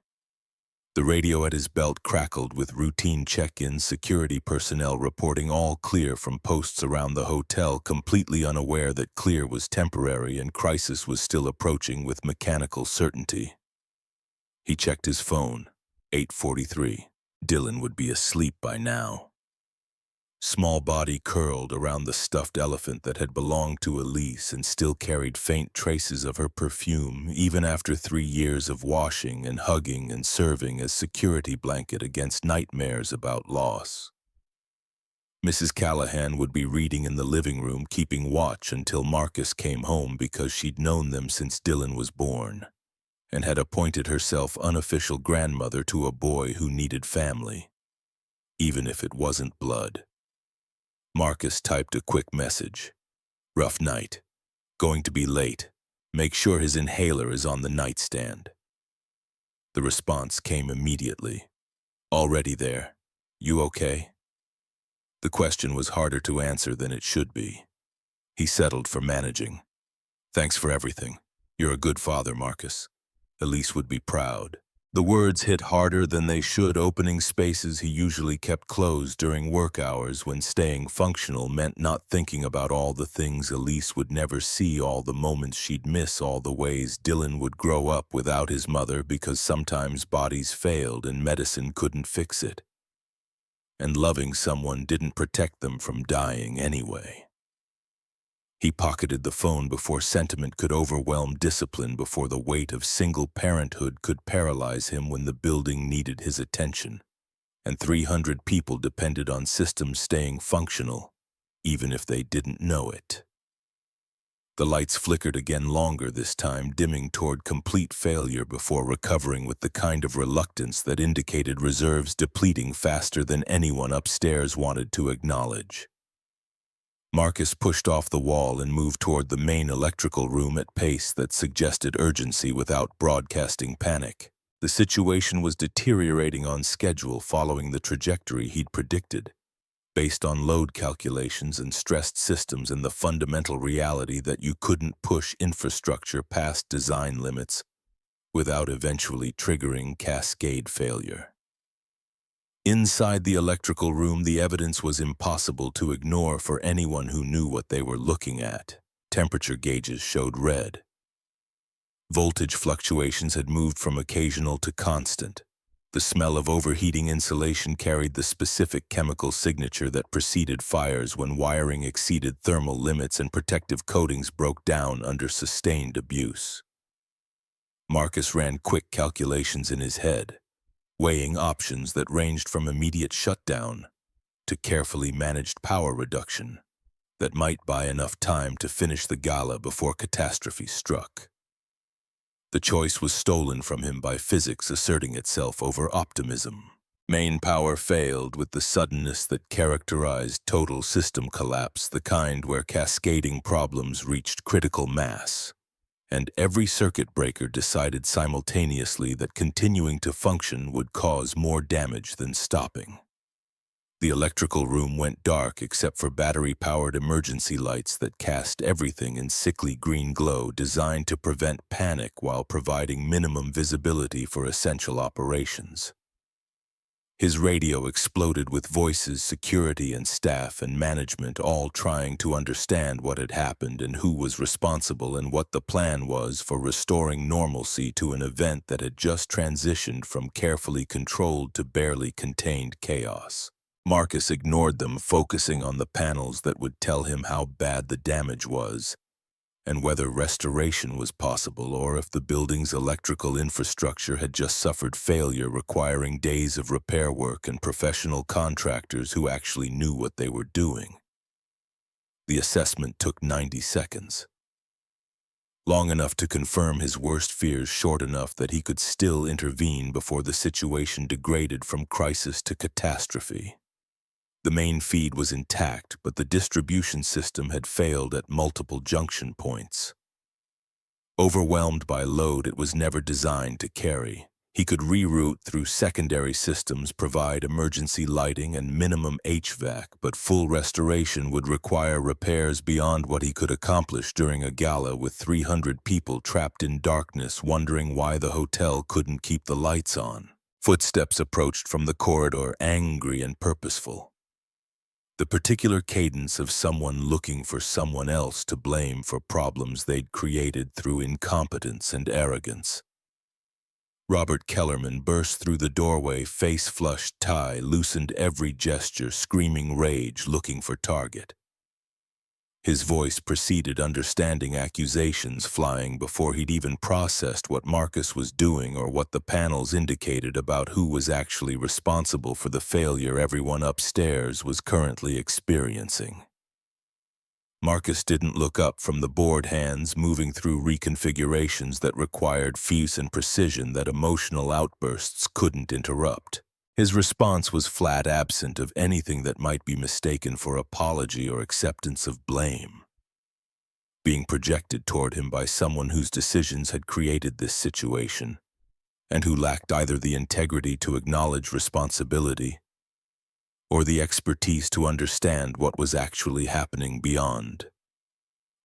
The radio at his belt crackled with routine check-ins, security personnel reporting all clear from posts around the hotel, completely unaware that clear was temporary and crisis was still approaching with mechanical certainty. He checked his phone. 8:43. Dylan would be asleep by now. Small body curled around the stuffed elephant that had belonged to Elise and still carried faint traces of her perfume, even after 3 years of washing and hugging and serving as security blanket against nightmares about loss. Mrs. Callahan would be reading in the living room, keeping watch until Marcus came home, because she'd known them since Dylan was born, and had appointed herself unofficial grandmother to a boy who needed family, even if it wasn't blood. Marcus typed a quick message. Rough night. Going to be late. Make sure his inhaler is on the nightstand. The response came immediately. Already there. You okay? The question was harder to answer than it should be. He settled for managing. Thanks for everything. You're a good father, Marcus. Elise would be proud. The words hit harder than they should, opening spaces he usually kept closed during work hours when staying functional meant not thinking about all the things Elise would never see, all the moments she'd miss, all the ways Dylan would grow up without his mother because sometimes bodies failed and medicine couldn't fix it. And loving someone didn't protect them from dying anyway. He pocketed the phone before sentiment could overwhelm discipline, before the weight of single parenthood could paralyze him when the building needed his attention, and 300 people depended on systems staying functional, even if they didn't know it. The lights flickered again longer this time, dimming toward complete failure before recovering with the kind of reluctance that indicated reserves depleting faster than anyone upstairs wanted to acknowledge. Marcus pushed off the wall and moved toward the main electrical room at pace that suggested urgency without broadcasting panic. The situation was deteriorating on schedule following the trajectory he'd predicted, based on load calculations and stressed systems and the fundamental reality that you couldn't push infrastructure past design limits without eventually triggering cascade failure. Inside the electrical room, the evidence was impossible to ignore for anyone who knew what they were looking at. Temperature gauges showed red. Voltage fluctuations had moved from occasional to constant. The smell of overheating insulation carried the specific chemical signature that preceded fires when wiring exceeded thermal limits and protective coatings broke down under sustained abuse. Marcus ran quick calculations in his head, weighing options that ranged from immediate shutdown to carefully managed power reduction that might buy enough time to finish the gala before catastrophe struck. The choice was stolen from him by physics asserting itself over optimism. Main power failed with the suddenness that characterized total system collapse, the kind where cascading problems reached critical mass, and every circuit breaker decided simultaneously that continuing to function would cause more damage than stopping. The electrical room went dark except for battery-powered emergency lights that cast everything in sickly green glow designed to prevent panic while providing minimum visibility for essential operations. His radio exploded with voices, security and staff and management all trying to understand what had happened and who was responsible and what the plan was for restoring normalcy to an event that had just transitioned from carefully controlled to barely contained chaos. Marcus ignored them, focusing on the panels that would tell him how bad the damage was and whether restoration was possible or if the building's electrical infrastructure had just suffered failure requiring days of repair work and professional contractors who actually knew what they were doing. The assessment took 90 seconds. Long enough to confirm his worst fears, short enough that he could still intervene before the situation degraded from crisis to catastrophe. The main feed was intact, but the distribution system had failed at multiple junction points. Overwhelmed by load it was never designed to carry, he could reroute through secondary systems, provide emergency lighting and minimum HVAC, but full restoration would require repairs beyond what he could accomplish during a gala with 300 people trapped in darkness wondering why the hotel couldn't keep the lights on. Footsteps approached from the corridor, angry and purposeful. The particular cadence of someone looking for someone else to blame for problems they'd created through incompetence and arrogance. Robert Kellerman burst through the doorway, face flushed tie, loosened every gesture, screaming rage, looking for target. His voice preceded understanding accusations flying before he'd even processed what Marcus was doing or what the panels indicated about who was actually responsible for the failure everyone upstairs was currently experiencing. Marcus didn't look up from the board, hands moving through reconfigurations that required fuse and precision that emotional outbursts couldn't interrupt. His response was flat, absent of anything that might be mistaken for apology or acceptance of blame. Being projected toward him by someone whose decisions had created this situation, and who lacked either the integrity to acknowledge responsibility or the expertise to understand what was actually happening beyond.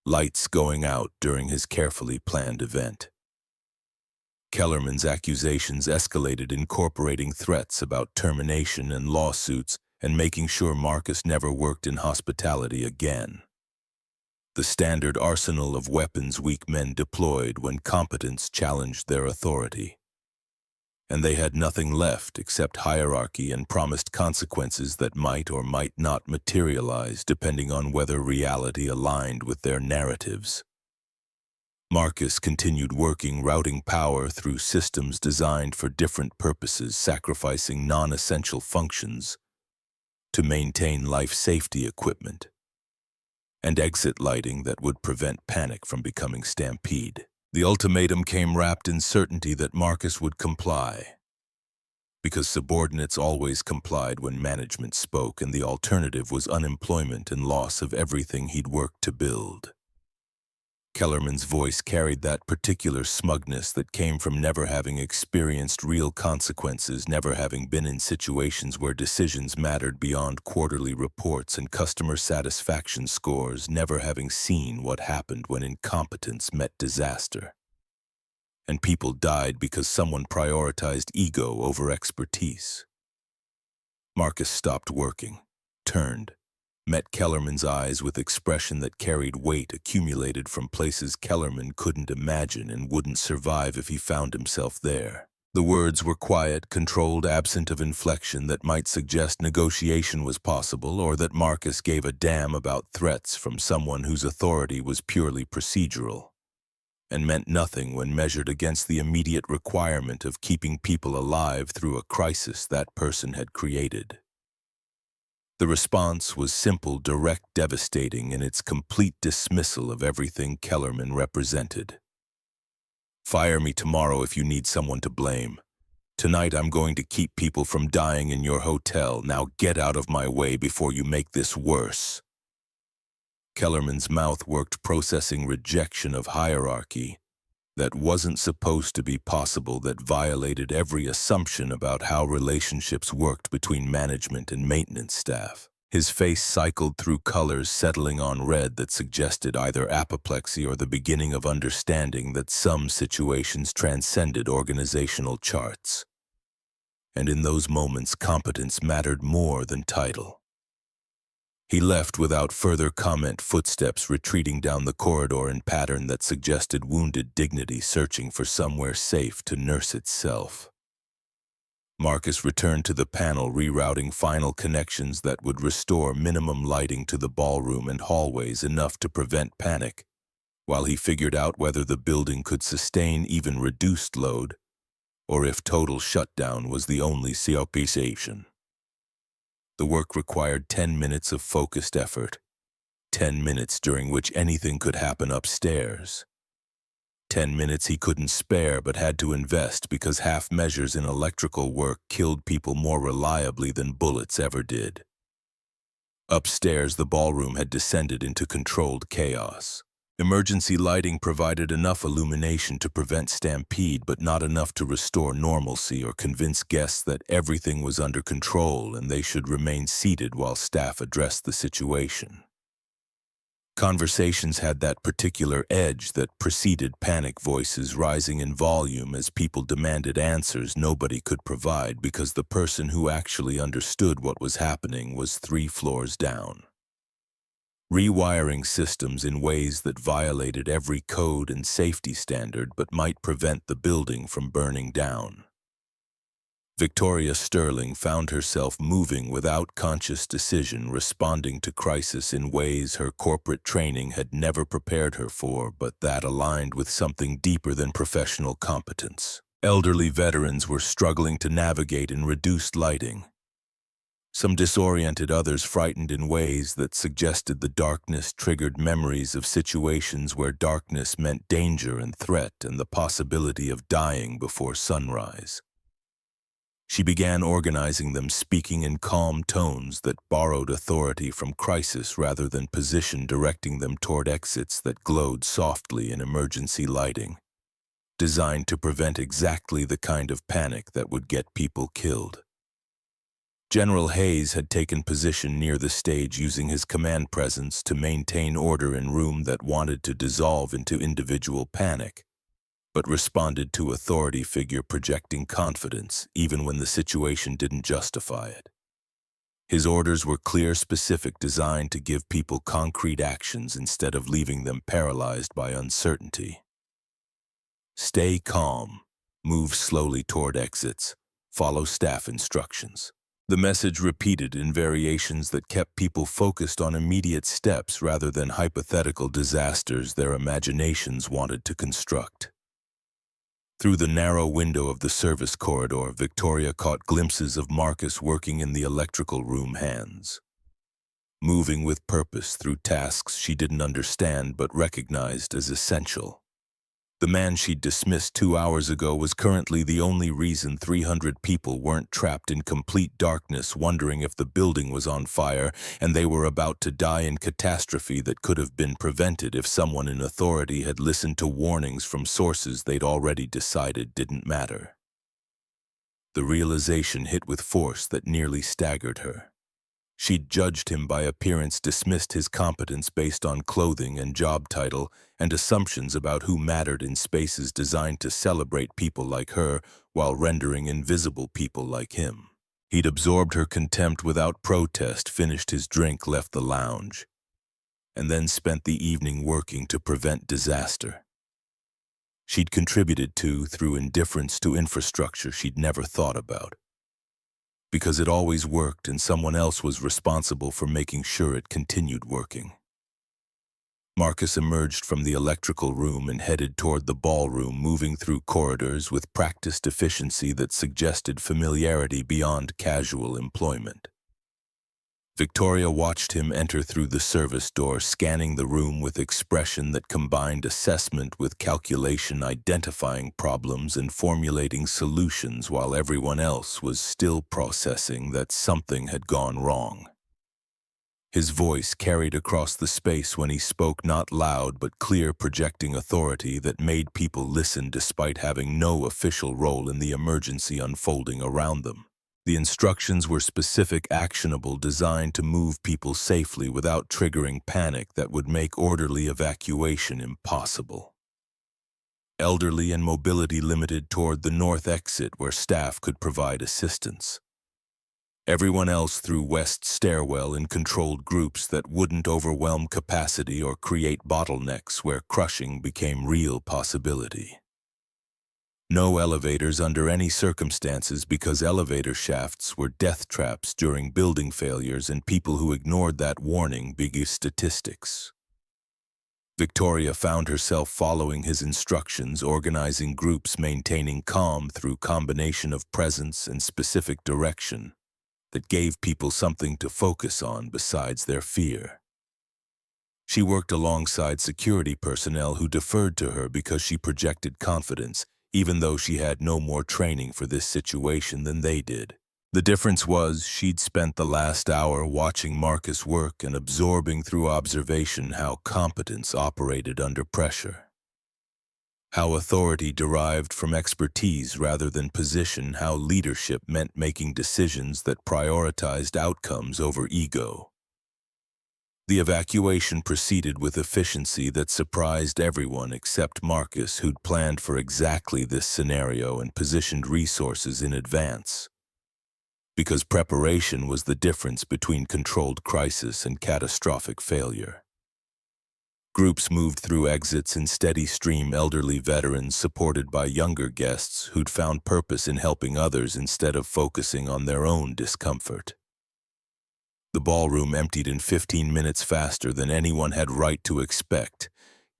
Lights going out during his carefully planned event. Kellerman's accusations escalated, incorporating threats about termination and lawsuits and making sure Marcus never worked in hospitality again. The standard arsenal of weapons weak men deployed when competence challenged their authority. And they had nothing left except hierarchy and promised consequences that might or might not materialize depending on whether reality aligned with their narratives. Marcus continued working, routing power through systems designed for different purposes, sacrificing non-essential functions to maintain life safety equipment. and exit lighting that would prevent panic from becoming stampede. The ultimatum came wrapped in certainty that Marcus would comply, because subordinates always complied when management spoke, and the alternative was unemployment and loss of everything he'd worked to build. Kellerman's voice carried that particular smugness that came from never having experienced real consequences, never having been in situations where decisions mattered beyond quarterly reports and customer satisfaction scores, never having seen what happened when incompetence met disaster. And people died because someone prioritized ego over expertise. Marcus stopped working, turned, met Kellerman's eyes with expression that carried weight accumulated from places Kellerman couldn't imagine and wouldn't survive if he found himself there. The words were quiet, controlled, absent of inflection that might suggest negotiation was possible, or that Marcus gave a damn about threats from someone whose authority was purely procedural, and meant nothing when measured against the immediate requirement of keeping people alive through a crisis that person had created. The response was simple, direct, devastating in its complete dismissal of everything Kellerman represented. Fire me tomorrow if you need someone to blame. Tonight I'm going to keep people from dying in your hotel. Now get out of my way before you make this worse. Kellerman's mouth worked, processing rejection of hierarchy that wasn't supposed to be possible, that violated every assumption about how relationships worked between management and maintenance staff. His face cycled through colors, settling on red that suggested either apoplexy or the beginning of understanding that some situations transcended organizational charts. And in those moments, competence mattered more than title. He left without further comment, footsteps retreating down the corridor in pattern that suggested wounded dignity searching for somewhere safe to nurse itself. Marcus returned to the panel, rerouting final connections that would restore minimum lighting to the ballroom and hallways, enough to prevent panic, while he figured out whether the building could sustain even reduced load, or if total shutdown was the only option. The work required 10 minutes of focused effort, 10 minutes during which anything could happen upstairs. 10 minutes he couldn't spare but had to invest, because half measures in electrical work killed people more reliably than bullets ever did. Upstairs, the ballroom had descended into controlled chaos. Emergency lighting provided enough illumination to prevent stampede, but not enough to restore normalcy or convince guests that everything was under control and they should remain seated while staff addressed the situation. Conversations had that particular edge that preceded panic, voices rising in volume as people demanded answers nobody could provide, because the person who actually understood what was happening was 3 floors down. Rewiring systems in ways that violated every code and safety standard but might prevent the building from burning down. Victoria Sterling found herself moving without conscious decision, responding to crisis in ways her corporate training had never prepared her for, but that aligned with something deeper than professional competence. Elderly veterans were struggling to navigate in reduced lighting. Some disoriented, others frightened in ways that suggested the darkness triggered memories of situations where darkness meant danger and threat and the possibility of dying before sunrise. She began organizing them, speaking in calm tones that borrowed authority from crisis rather than position, directing them toward exits that glowed softly in emergency lighting, designed to prevent exactly the kind of panic that would get people killed. General Hayes had taken position near the stage, using his command presence to maintain order in room that wanted to dissolve into individual panic, but responded to authority figure projecting confidence even when the situation didn't justify it. His orders were clear, specific, designed to give people concrete actions instead of leaving them paralyzed by uncertainty. Stay calm, move slowly toward exits, follow staff instructions. The message repeated in variations that kept people focused on immediate steps rather than hypothetical disasters their imaginations wanted to construct. Through the narrow window of the service corridor, Victoria caught glimpses of Marcus working in the electrical room, hands moving with purpose through tasks she didn't understand but recognized as essential. The man she'd dismissed 2 hours ago was currently the only reason 300 people weren't trapped in complete darkness wondering if the building was on fire and they were about to die in catastrophe that could have been prevented if someone in authority had listened to warnings from sources they'd already decided didn't matter. The realization hit with force that nearly staggered her. She'd judged him by appearance, dismissed his competence based on clothing and job title, and assumptions about who mattered in spaces designed to celebrate people like her while rendering invisible people like him. He'd absorbed her contempt without protest, finished his drink, left the lounge, and then spent the evening working to prevent disaster. She'd contributed to through indifference to infrastructure she'd never thought about. Because it always worked and someone else was responsible for making sure it continued working. Marcus emerged from the electrical room and headed toward the ballroom, moving through corridors with practiced efficiency that suggested familiarity beyond casual employment. Victoria watched him enter through the service door, scanning the room with expression that combined assessment with calculation, identifying problems and formulating solutions while everyone else was still processing that something had gone wrong. His voice carried across the space when he spoke, not loud but clear, projecting authority that made people listen despite having no official role in the emergency unfolding around them. The instructions were specific, actionable, designed to move people safely without triggering panic that would make orderly evacuation impossible. Elderly and mobility limited toward the north exit where staff could provide assistance. Everyone else through west stairwell in controlled groups that wouldn't overwhelm capacity or create bottlenecks where crushing became real possibility. No elevators under any circumstances, because elevator shafts were death traps during building failures, and people who ignored that warning began statistics. Victoria found herself following his instructions, organizing groups, maintaining calm through combination of presence and specific direction that gave people something to focus on besides their fear. She worked alongside security personnel who deferred to her because she projected confidence, even though she had no more training for this situation than they did. The difference was she'd spent the last hour watching Marcus work and absorbing through observation how competence operated under pressure. How authority derived from expertise rather than position, how leadership meant making decisions that prioritized outcomes over ego. The evacuation proceeded with efficiency that surprised everyone except Marcus, who'd planned for exactly this scenario and positioned resources in advance. Because preparation was the difference between controlled crisis and catastrophic failure. Groups moved through exits in steady stream, elderly veterans supported by younger guests who'd found purpose in helping others instead of focusing on their own discomfort. The ballroom emptied in 15 minutes faster than anyone had right to expect,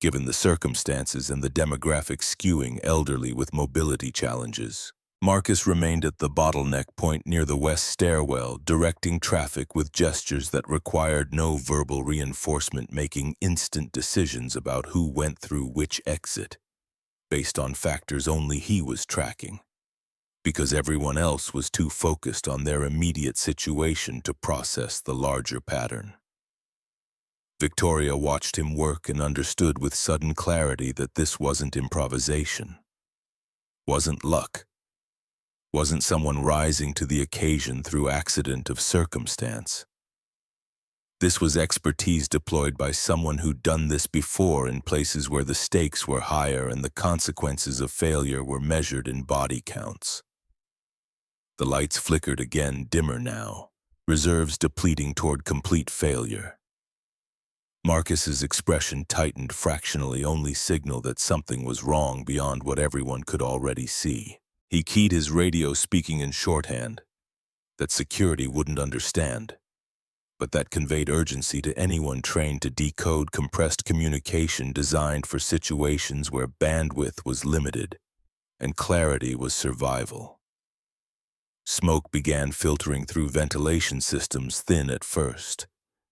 given the circumstances and the demographic skewing elderly with mobility challenges. Marcus remained at the bottleneck point near the west stairwell, directing traffic with gestures that required no verbal reinforcement, making instant decisions about who went through which exit, based on factors only he was tracking, because everyone else was too focused on their immediate situation to process the larger pattern. Victoria watched him work and understood with sudden clarity that this wasn't improvisation, wasn't luck, wasn't someone rising to the occasion through accident of circumstance. This was expertise deployed by someone who'd done this before in places where the stakes were higher and the consequences of failure were measured in body counts. The lights flickered again, dimmer now, reserves depleting toward complete failure. Marcus's expression tightened fractionally, only signal that something was wrong beyond what everyone could already see. He keyed his radio, speaking in shorthand that security wouldn't understand, but that conveyed urgency to anyone trained to decode compressed communication designed for situations where bandwidth was limited and clarity was survival. Smoke began filtering through ventilation systems, thin at first,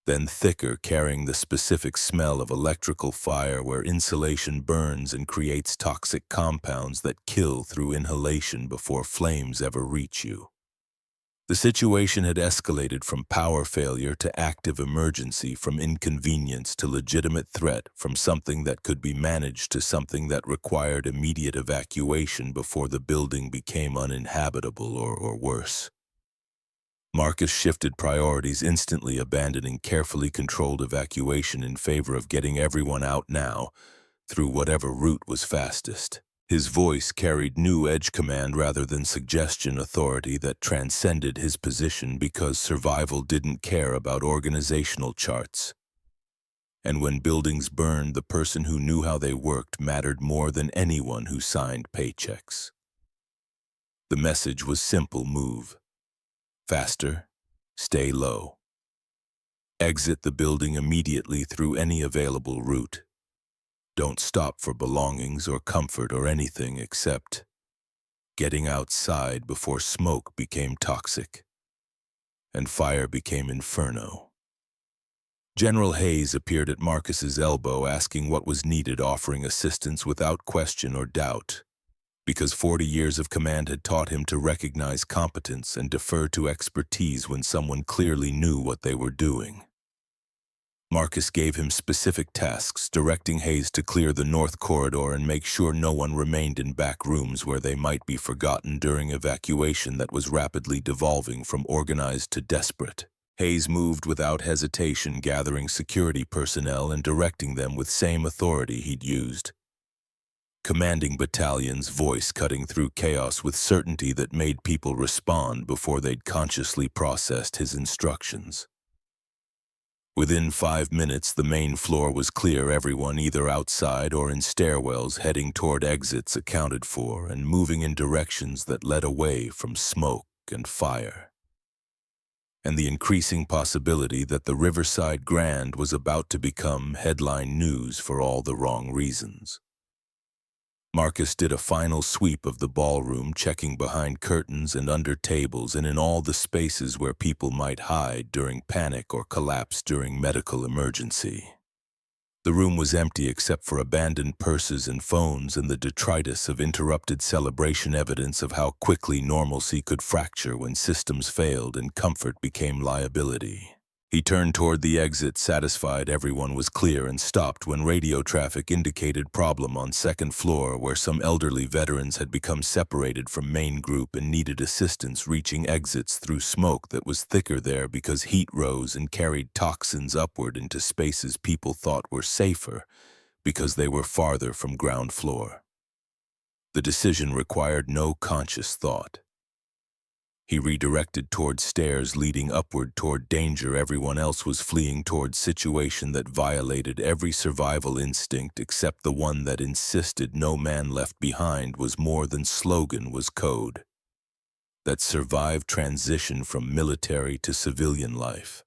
then thicker, carrying the specific smell of electrical fire where insulation burns and creates toxic compounds that kill through inhalation before flames ever reach you. The situation had escalated from power failure to active emergency, from inconvenience to legitimate threat, from something that could be managed to something that required immediate evacuation before the building became uninhabitable or worse. Marcus shifted priorities, instantly abandoning carefully controlled evacuation in favor of getting everyone out now, through whatever route was fastest. His voice carried new edge command rather than suggestion, authority that transcended his position because survival didn't care about organizational charts. And when buildings burned, the person who knew how they worked mattered more than anyone who signed paychecks. The message was simple: move. Faster, stay low. Exit the building immediately through any available route. Don't stop for belongings or comfort or anything except getting outside before smoke became toxic and fire became inferno. General Hayes appeared at Marcus's elbow, asking what was needed, offering assistance without question or doubt, because 40 years of command had taught him to recognize competence and defer to expertise when someone clearly knew what they were doing. Marcus gave him specific tasks, directing Hayes to clear the north corridor and make sure no one remained in back rooms where they might be forgotten during evacuation that was rapidly devolving from organized to desperate. Hayes moved without hesitation, gathering security personnel and directing them with same authority he'd used, commanding battalions, voice cutting through chaos with certainty that made people respond before they'd consciously processed his instructions. Within 5 minutes, the main floor was clear, everyone either outside or in stairwells heading toward exits accounted for and moving in directions that led away from smoke and fire. And the increasing possibility that the Riverside Grand was about to become headline news for all the wrong reasons. Marcus did a final sweep of the ballroom, checking behind curtains and under tables and in all the spaces where people might hide during panic or collapse during medical emergency. The room was empty except for abandoned purses and phones and the detritus of interrupted celebration, evidence of how quickly normalcy could fracture when systems failed and comfort became liability. He turned toward the exit, satisfied everyone was clear, and stopped when radio traffic indicated problem on second floor, where some elderly veterans had become separated from main group and needed assistance reaching exits through smoke that was thicker there because heat rose and carried toxins upward into spaces people thought were safer because they were farther from ground floor. The decision required no conscious thought. He redirected toward stairs leading upward toward danger everyone else was fleeing, toward situation that violated every survival instinct except the one that insisted no man left behind was more than slogan, was code. That survived transition from military to civilian life.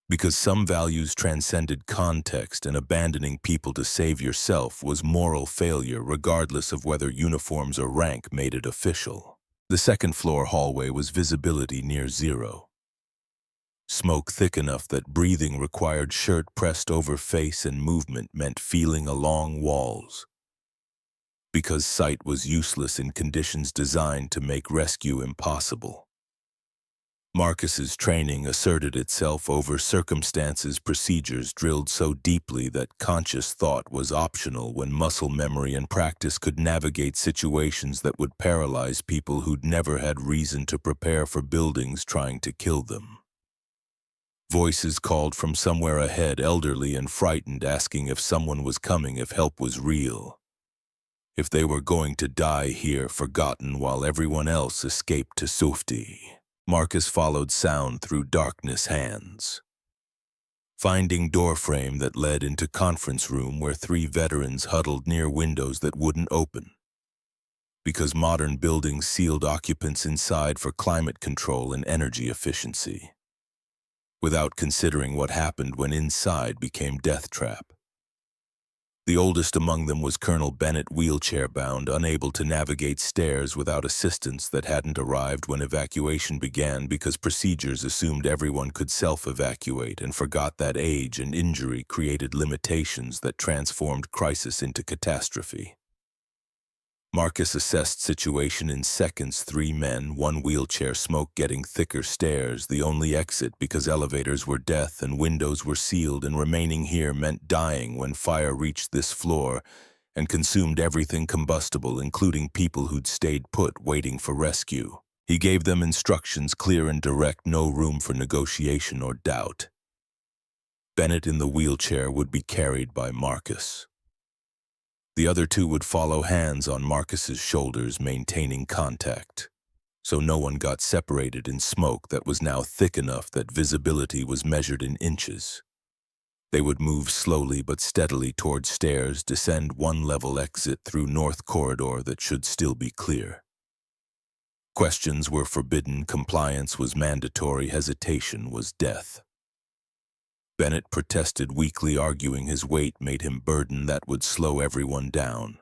Because some values transcended context, and abandoning people to save yourself was moral failure regardless of whether uniforms or rank made it official. The second floor hallway was visibility near zero. Smoke thick enough that breathing required shirt pressed over face, and movement meant feeling along walls. Because sight was useless in conditions designed to make rescue impossible. Marcus's training asserted itself over circumstances, procedures drilled so deeply that conscious thought was optional when muscle memory and practice could navigate situations that would paralyze people who'd never had reason to prepare for buildings trying to kill them. Voices called from somewhere ahead, elderly and frightened, asking if someone was coming, if help was real. If they were going to die here, forgotten while everyone else escaped to safety. Marcus followed sound through darkness, hands. Finding doorframe that led into conference room where 3 veterans huddled near windows that wouldn't open. Because modern buildings sealed occupants inside for climate control and energy efficiency. Without considering what happened when inside became death trap. The oldest among them was Colonel Bennett, wheelchair-bound, unable to navigate stairs without assistance that hadn't arrived when evacuation began because procedures assumed everyone could self-evacuate and forgot that age and injury created limitations that transformed crisis into catastrophe. Marcus assessed situation in seconds. 3 men, 1 wheelchair, smoke getting thicker stairs, the only exit because elevators were death and windows were sealed, and remaining here meant dying when fire reached this floor and consumed everything combustible, including people who'd stayed put waiting for rescue. He gave them instructions, clear and direct, no room for negotiation or doubt. Bennett in the wheelchair would be carried by Marcus. The other 2 would follow, hands on Marcus's shoulders, maintaining contact, so no one got separated in smoke that was now thick enough that visibility was measured in inches. They would move slowly but steadily toward stairs, descend 1 level, exit through north corridor that should still be clear. Questions were forbidden, compliance was mandatory, hesitation was death. Bennett protested weakly, arguing his weight made him burden that would slow everyone down.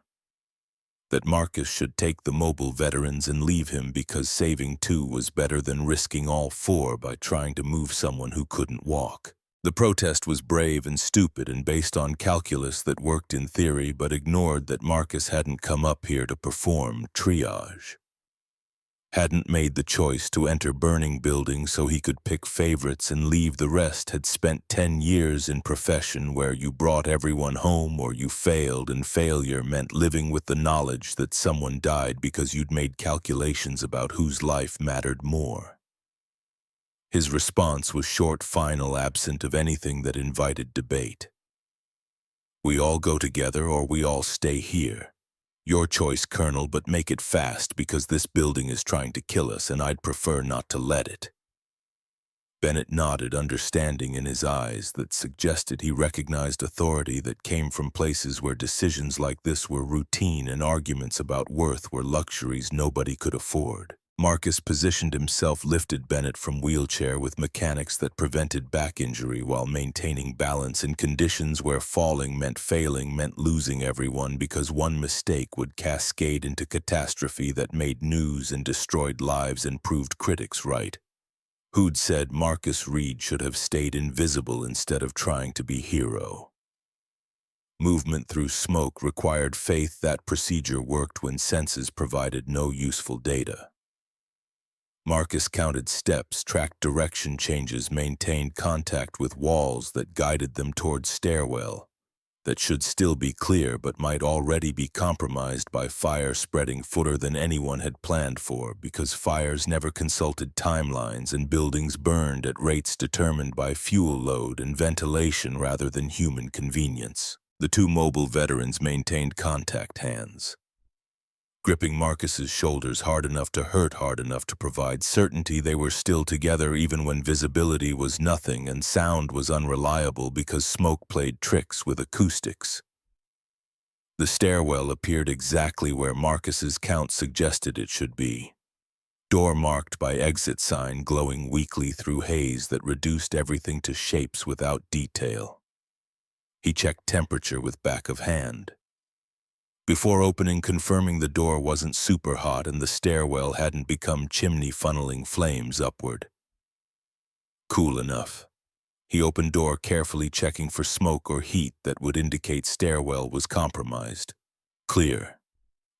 That Marcus should take the mobile veterans and leave him because saving 2 was better than risking all 4 by trying to move someone who couldn't walk. The protest was brave and stupid and based on calculus that worked in theory but ignored that Marcus hadn't come up here to perform triage. Hadn't made the choice to enter burning buildings so he could pick favorites and leave the rest, had spent 10 years in profession where you brought everyone home or you failed, and failure meant living with the knowledge that someone died because you'd made calculations about whose life mattered more. His response was short, final, absent of anything that invited debate. We all go together or we all stay here. Your choice, Colonel, but make it fast because this building is trying to kill us and I'd prefer not to let it. Bennett nodded, understanding in his eyes that suggested he recognized authority that came from places where decisions like this were routine and arguments about worth were luxuries nobody could afford. Marcus positioned himself, lifted Bennett from wheelchair with mechanics that prevented back injury while maintaining balance in conditions where falling meant failing, meant losing everyone because one mistake would cascade into catastrophe that made news and destroyed lives and proved critics right. Who'd said Marcus Reed should have stayed invisible instead of trying to be hero? Movement through smoke required faith. That procedure worked when senses provided no useful data. Marcus counted steps, tracked direction changes, maintained contact with walls that guided them toward stairwell that should still be clear but might already be compromised by fire spreading further than anyone had planned for because fires never consulted timelines and buildings burned at rates determined by fuel load and ventilation rather than human convenience. The 2 mobile veterans maintained contact, hands gripping Marcus's shoulders hard enough to hurt, hard enough to provide certainty they were still together even when visibility was nothing and sound was unreliable because smoke played tricks with acoustics. The stairwell appeared exactly where Marcus's count suggested it should be. Door marked by exit sign glowing weakly through haze that reduced everything to shapes without detail. He checked temperature with back of hand. Before opening, confirming the door wasn't super hot and the stairwell hadn't become chimney funneling flames upward. Cool enough. He opened door carefully, checking for smoke or heat that would indicate stairwell was compromised. Clear.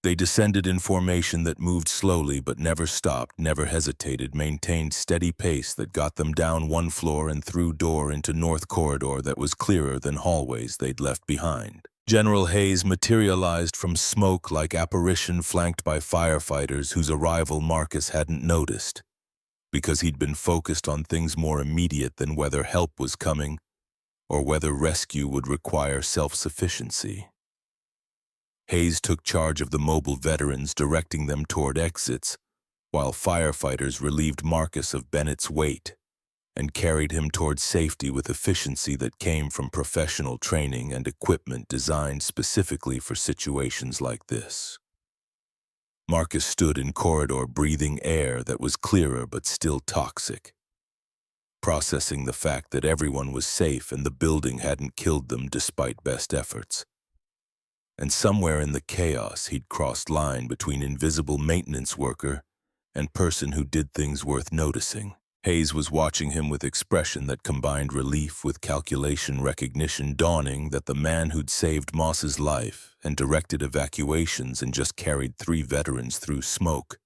They descended in formation that moved slowly but never stopped, never hesitated, maintained steady pace that got them down 1 floor and through door into north corridor that was clearer than hallways they'd left behind. General haze materialized from smoke like apparition, flanked by firefighters whose arrival Marcus hadn't noticed, because he'd been focused on things more immediate than whether help was coming or whether rescue would require self-sufficiency. Hayes took charge of the mobile veterans, directing them toward exits, while firefighters relieved Marcus of Bennett's weight and carried him toward safety with efficiency that came from professional training and equipment designed specifically for situations like this. Marcus stood in corridor, breathing air that was clearer but still toxic, processing the fact that everyone was safe and the building hadn't killed them despite best efforts. And somewhere in the chaos, he'd crossed line between invisible maintenance worker and person who did things worth noticing. Hayes was watching him with expression that combined relief with calculation recognition, dawning that the man who'd saved Moss's life and directed evacuations and just carried 3 veterans through smoke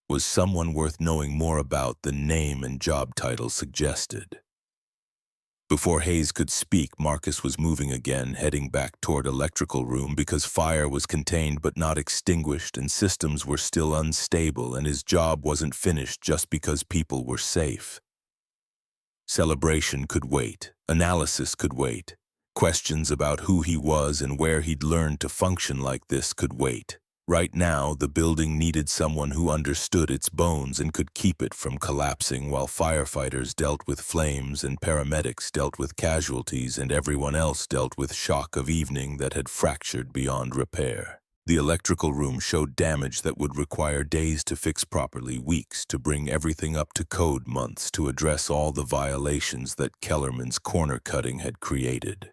was someone worth knowing more about than name and job title suggested. Before Hayes could speak, Marcus was moving again, heading back toward electrical room because fire was contained but not extinguished and systems were still unstable, and his job wasn't finished just because people were safe. Celebration could wait. Analysis could wait. Questions about who he was and where he'd learned to function like this could wait. Right now, the building needed someone who understood its bones and could keep it from collapsing, while firefighters dealt with flames and paramedics dealt with casualties and everyone else dealt with shock of evening that had fractured beyond repair. The electrical room showed damage that would require days to fix properly, weeks to bring everything up to code, months to address all the violations that Kellerman's corner cutting had created.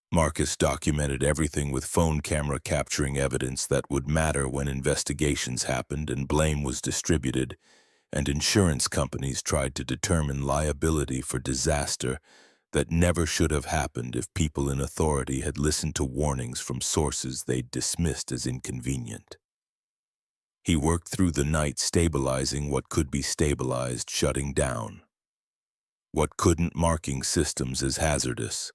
Marcus documented everything with phone camera, capturing evidence that would matter when investigations happened and blame was distributed, and insurance companies tried to determine liability for disaster that never should have happened if people in authority had listened to warnings from sources they'd dismissed as inconvenient. He worked through the night stabilizing what could be stabilized, shutting down what couldn't, marking systems as hazardous,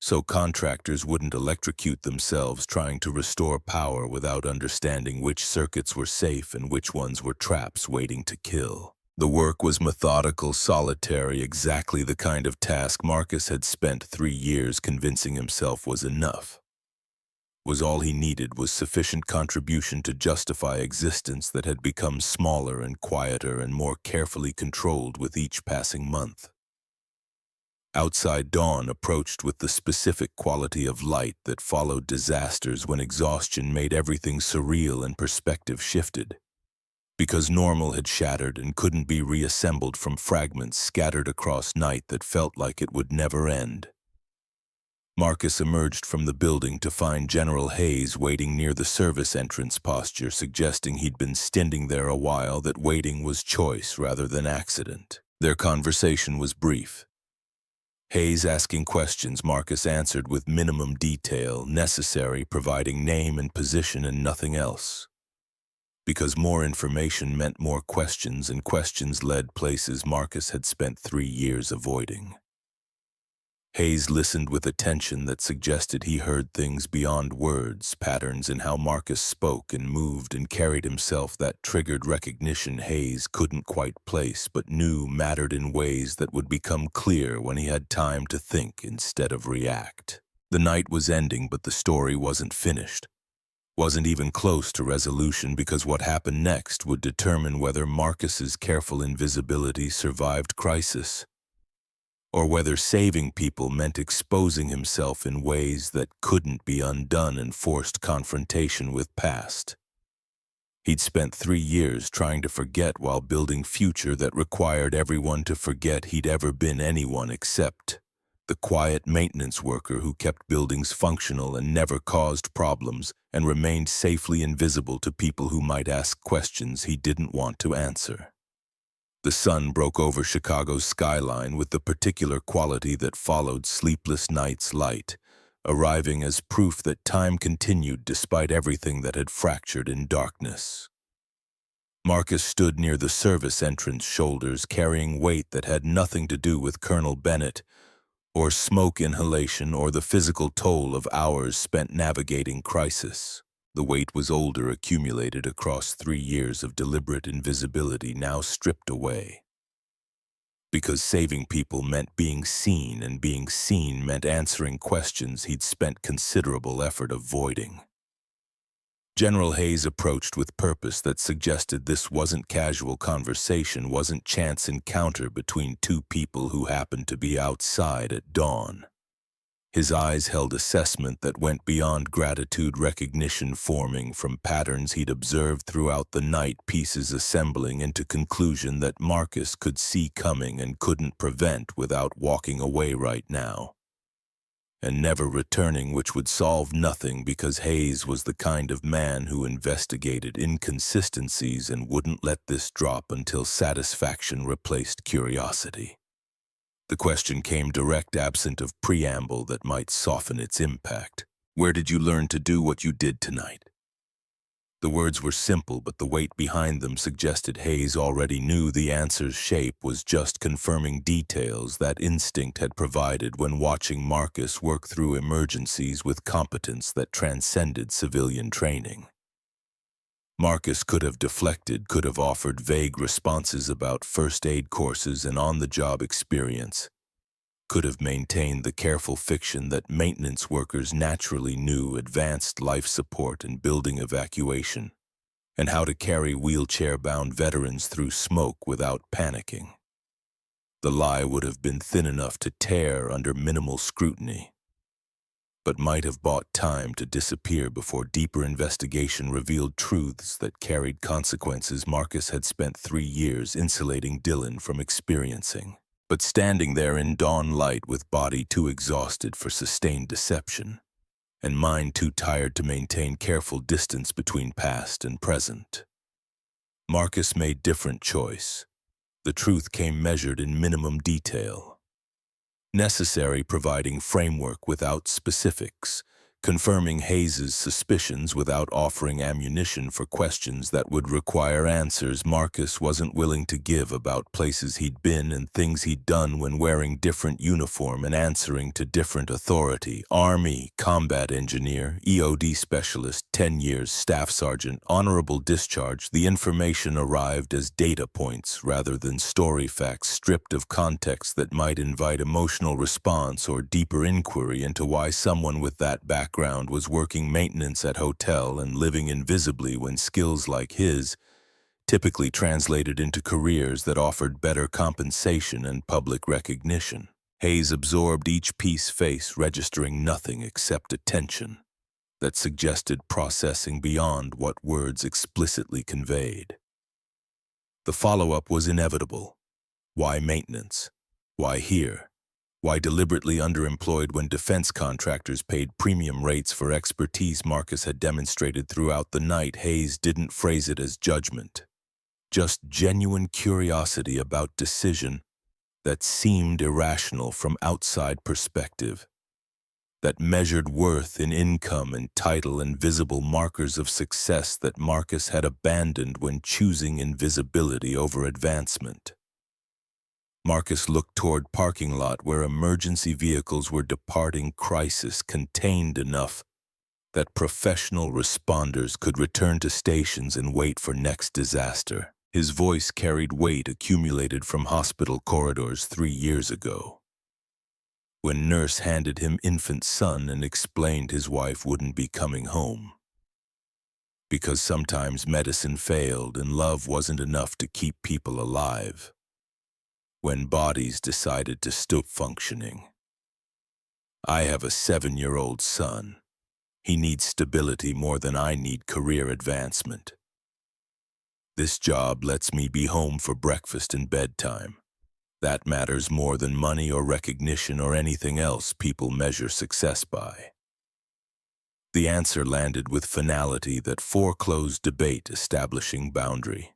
so contractors wouldn't electrocute themselves trying to restore power without understanding which circuits were safe and which ones were traps waiting to kill. The work was methodical, solitary, exactly the kind of task Marcus had spent 3 years convincing himself was enough. All he needed was sufficient contribution to justify existence that had become smaller and quieter and more carefully controlled with each passing month. Outside, dawn approached with the specific quality of light that followed disasters when exhaustion made everything surreal and perspective shifted. Because normal had shattered and couldn't be reassembled from fragments scattered across night that felt like it would never end. Marcus emerged from the building to find General Hayes waiting near the service entrance, posture suggesting he'd been standing there a while, that waiting was choice rather than accident. Their conversation was brief. Hayes asking questions, Marcus answered with minimum detail necessary, providing name and position and nothing else. Because more information meant more questions, and questions led places Marcus had spent 3 years avoiding. Hayes listened with attention that suggested he heard things beyond words, patterns in how Marcus spoke and moved and carried himself that triggered recognition Hayes couldn't quite place but knew mattered in ways that would become clear when he had time to think instead of react. The night was ending, but the story wasn't finished. Wasn't even close to resolution, because what happened next would determine whether Marcus's careful invisibility survived crisis, or whether saving people meant exposing himself in ways that couldn't be undone and forced confrontation with past. He'd spent 3 years trying to forget while building future that required everyone to forget he'd ever been anyone except the quiet maintenance worker who kept buildings functional and never caused problems and remained safely invisible to people who might ask questions he didn't want to answer. The sun broke over Chicago's skyline with the particular quality that followed sleepless nights' light, arriving as proof that time continued despite everything that had fractured in darkness. Marcus stood near the service entrance, shoulders carrying weight that had nothing to do with Colonel Bennett, or smoke inhalation, or the physical toll of hours spent navigating crisis. The weight was older, accumulated across 3 years of deliberate invisibility, now stripped away. Because saving people meant being seen, and being seen meant answering questions he'd spent considerable effort avoiding. General Hayes approached with purpose that suggested this wasn't casual conversation, wasn't chance encounter between 2 people who happened to be outside at dawn. His eyes held assessment that went beyond gratitude, recognition forming from patterns he'd observed throughout the night, pieces assembling into conclusion that Marcus could see coming and couldn't prevent without walking away right now. and never returning, which would solve nothing because Hayes was the kind of man who investigated inconsistencies and wouldn't let this drop until satisfaction replaced curiosity. The question came direct, absent of preamble that might soften its impact. Where did you learn to do what you did tonight? The words were simple, but the weight behind them suggested Hayes already knew the answer's shape was just confirming details that instinct had provided when watching Marcus work through emergencies with competence that transcended civilian training. Marcus could have deflected, could have offered vague responses about first aid courses and on-the-job experience, could have maintained the careful fiction that maintenance workers naturally knew advanced life support and building evacuation, and how to carry wheelchair-bound veterans through smoke without panicking. The lie would have been thin enough to tear under minimal scrutiny, but might have bought time to disappear before deeper investigation revealed truths that carried consequences Marcus had spent 3 years insulating Dylan from experiencing. But standing there in dawn light with body too exhausted for sustained deception, and mind too tired to maintain careful distance between past and present, Marcus made different choice. The truth came measured in minimum detail, necessary, providing framework without specifics, confirming Hayes's suspicions without offering ammunition for questions that would require answers Marcus wasn't willing to give about places he'd been and things he'd done when wearing different uniform and answering to different authority: Army, combat engineer, EOD specialist, 10 years, staff sergeant, honorable discharge. The information arrived as data points rather than story facts stripped of context that might invite emotional response or deeper inquiry into why someone with that background was working maintenance at hotel and living invisibly when skills like his typically translated into careers that offered better compensation and public recognition. Hayes absorbed each piece, face registering nothing except attention that suggested processing beyond what words explicitly conveyed. The follow-up was inevitable. Why maintenance? Why here? Why deliberately underemployed when defense contractors paid premium rates for expertise Marcus had demonstrated throughout the night? Hayes didn't phrase it as judgment, just genuine curiosity about decision that seemed irrational from outside perspective, that measured worth in income and title and visible markers of success that Marcus had abandoned when choosing invisibility over advancement. Marcus looked toward parking lot where emergency vehicles were departing, crisis contained enough that professional responders could return to stations and wait for next disaster. His voice carried weight accumulated from hospital corridors 3 years ago, when nurse handed him infant son and explained his wife wouldn't be coming home, because sometimes medicine failed and love wasn't enough to keep people alive. When bodies decided to stop functioning. I have a 7-year-old son. He needs stability more than I need career advancement. This job lets me be home for breakfast and bedtime. That matters more than money or recognition or anything else people measure success by. The answer landed with finality that foreclosed debate, establishing boundary.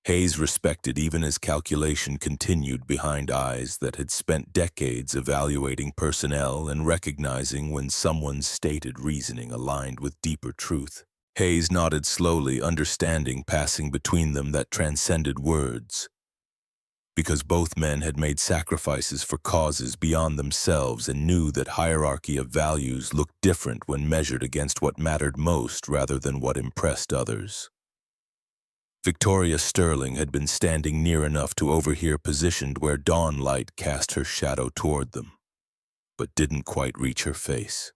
Hayes respected even as calculation continued behind eyes that had spent decades evaluating personnel and recognizing when someone's stated reasoning aligned with deeper truth. Hayes nodded slowly, understanding passing between them that transcended words. Because both men had made sacrifices for causes beyond themselves and knew that hierarchy of values looked different when measured against what mattered most rather than what impressed others. Victoria Sterling had been standing near enough to overhear, positioned where dawn light cast her shadow toward them, but didn't quite reach her face.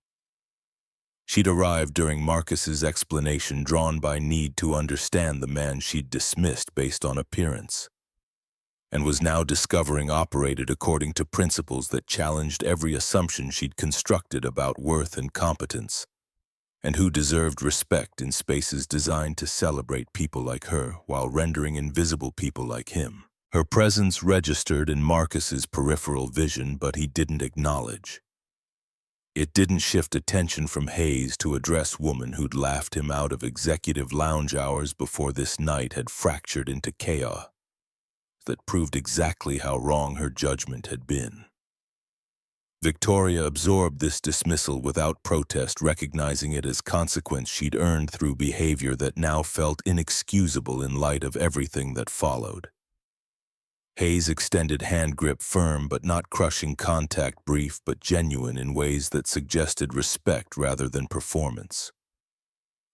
She'd arrived during Marcus's explanation, drawn by need to understand the man she'd dismissed based on appearance, and was now discovering operated according to principles that challenged every assumption she'd constructed about worth and competence, and who deserved respect in spaces designed to celebrate people like her while rendering invisible people like him. Her presence registered in Marcus's peripheral vision, but he didn't acknowledge. It didn't shift attention from Hayes to address woman who'd laughed him out of executive lounge hours before this night had fractured into chaos that proved exactly how wrong her judgment had been. Victoria absorbed this dismissal without protest, recognizing it as consequence she'd earned through behavior that now felt inexcusable in light of everything that followed. Hayes' extended hand grip firm but not crushing, contact brief but genuine in ways that suggested respect rather than performance.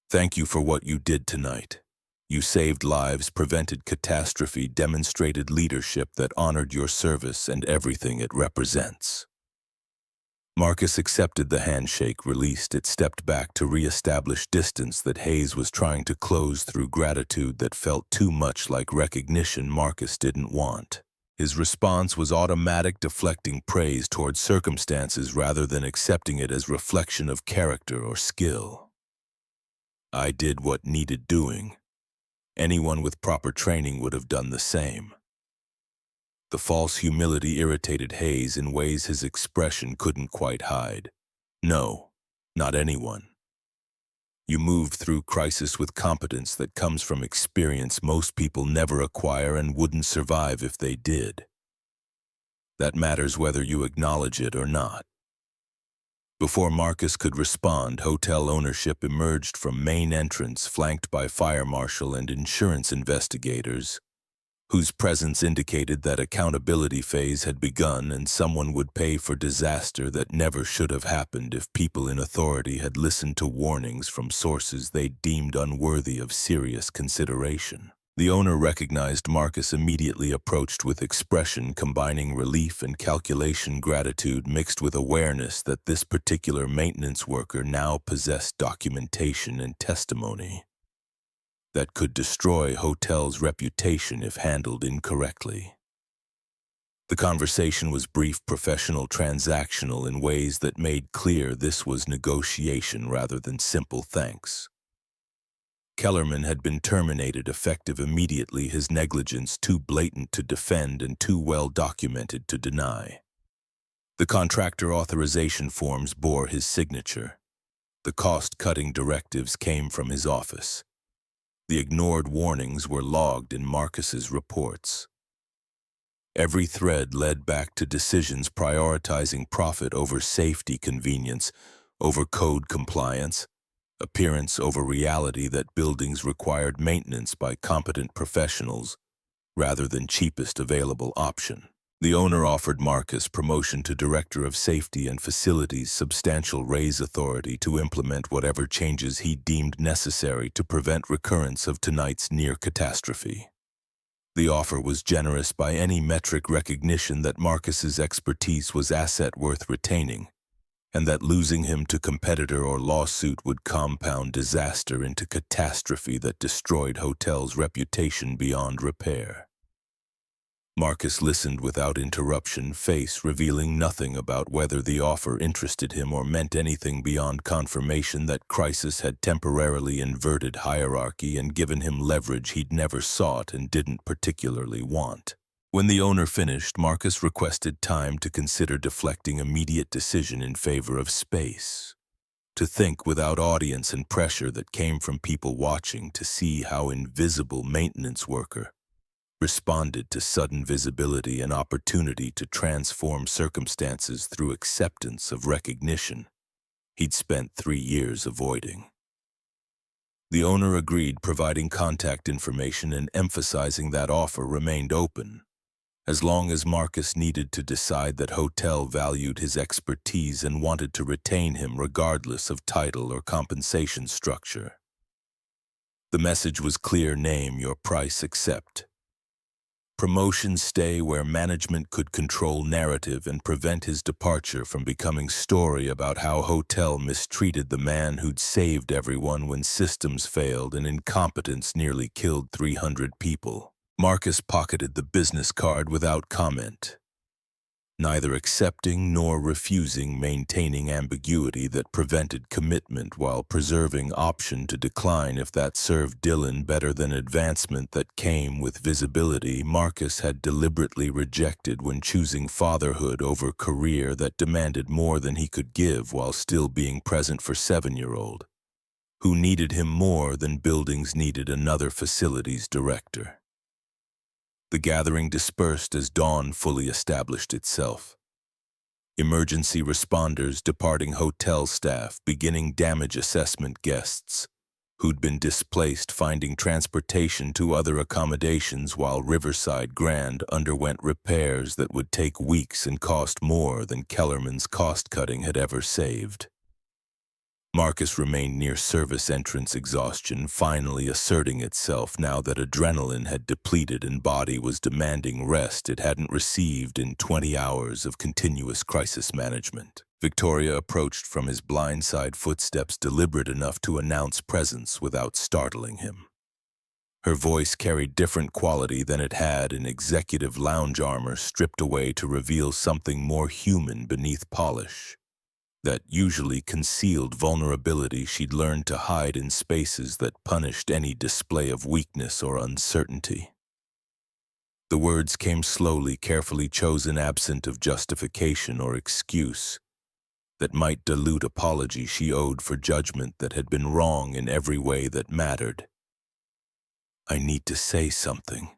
"Thank you for what you did tonight. You saved lives, prevented catastrophe, demonstrated leadership that honored your service and everything it represents." Marcus accepted the handshake, released it, stepped back to re-establish distance that Hayes was trying to close through gratitude that felt too much like recognition Marcus didn't want. His response was automatic, deflecting praise towards circumstances rather than accepting it as reflection of character or skill. "I did what needed doing. Anyone with proper training would have done the same." The false humility irritated Hayes in ways his expression couldn't quite hide. "No, not anyone. You moved through crisis with competence that comes from experience most people never acquire and wouldn't survive if they did. That matters whether you acknowledge it or not." Before Marcus could respond, hotel ownership emerged from main entrance, flanked by fire marshal and insurance investigators, whose presence indicated that accountability phase had begun and someone would pay for disaster that never should have happened if people in authority had listened to warnings from sources they deemed unworthy of serious consideration. The owner recognized Marcus, immediately approached with expression combining relief and calculation, gratitude mixed with awareness that this particular maintenance worker now possessed documentation and testimony that could destroy hotel's reputation if handled incorrectly. The conversation was brief, professional, transactional in ways that made clear this was negotiation rather than simple thanks. Kellerman had been terminated effective immediately, his negligence too blatant to defend and too well documented to deny. The contractor authorization forms bore his signature. The cost-cutting directives came from his office. The ignored warnings were logged in Marcus's reports. Every thread led back to decisions prioritizing profit over safety, convenience over code compliance, appearance over reality, that buildings required maintenance by competent professionals rather than cheapest available option. The owner offered Marcus promotion to Director of Safety and Facilities, substantial raise, authority to implement whatever changes he deemed necessary to prevent recurrence of tonight's near catastrophe. The offer was generous by any metric, recognition that Marcus's expertise was asset worth retaining, and that losing him to competitor or lawsuit would compound disaster into catastrophe that destroyed hotel's reputation beyond repair. Marcus listened without interruption, face revealing nothing about whether the offer interested him or meant anything beyond confirmation that crisis had temporarily inverted hierarchy and given him leverage he'd never sought and didn't particularly want. When the owner finished, Marcus requested time to consider, deflecting immediate decision in favor of space. To think without audience and pressure that came from people watching, to see how invisible maintenance worker responded to sudden visibility and opportunity to transform circumstances through acceptance of recognition he'd spent 3 years avoiding. The owner agreed, providing contact information and emphasizing that offer remained open, as long as Marcus needed to decide that hotel valued his expertise and wanted to retain him regardless of title or compensation structure. The message was clear: name your price, accept. Promotion, stay where management could control narrative and prevent his departure from becoming story about how hotel mistreated the man who'd saved everyone when systems failed and incompetence nearly killed 300 people. Marcus pocketed the business card without comment. neither accepting nor refusing, maintaining ambiguity that prevented commitment while preserving option to decline if that served Dylan better than advancement that came with visibility. Marcus had deliberately rejected when choosing fatherhood over career that demanded more than he could give while still being present for 7-year-old, who needed him more than buildings needed another facilities director. The gathering dispersed as dawn fully established itself. Emergency responders departing, hotel staff beginning damage assessment, guests who'd been displaced finding transportation to other accommodations, while Riverside Grand underwent repairs that would take weeks and cost more than Kellerman's cost-cutting had ever saved. Marcus remained near service entrance, exhaustion finally asserting itself now that adrenaline had depleted and body was demanding rest it hadn't received in 20 hours of continuous crisis management. Victoria approached from his blindside footsteps, deliberate enough to announce presence without startling him. Her voice carried different quality than it had in executive lounge armor stripped away to reveal something more human beneath polish. That usually concealed vulnerability she'd learned to hide in spaces that punished any display of weakness or uncertainty. The words came slowly, carefully chosen, absent of justification or excuse that might dilute apology she owed for judgment that had been wrong in every way that mattered. I need to say something.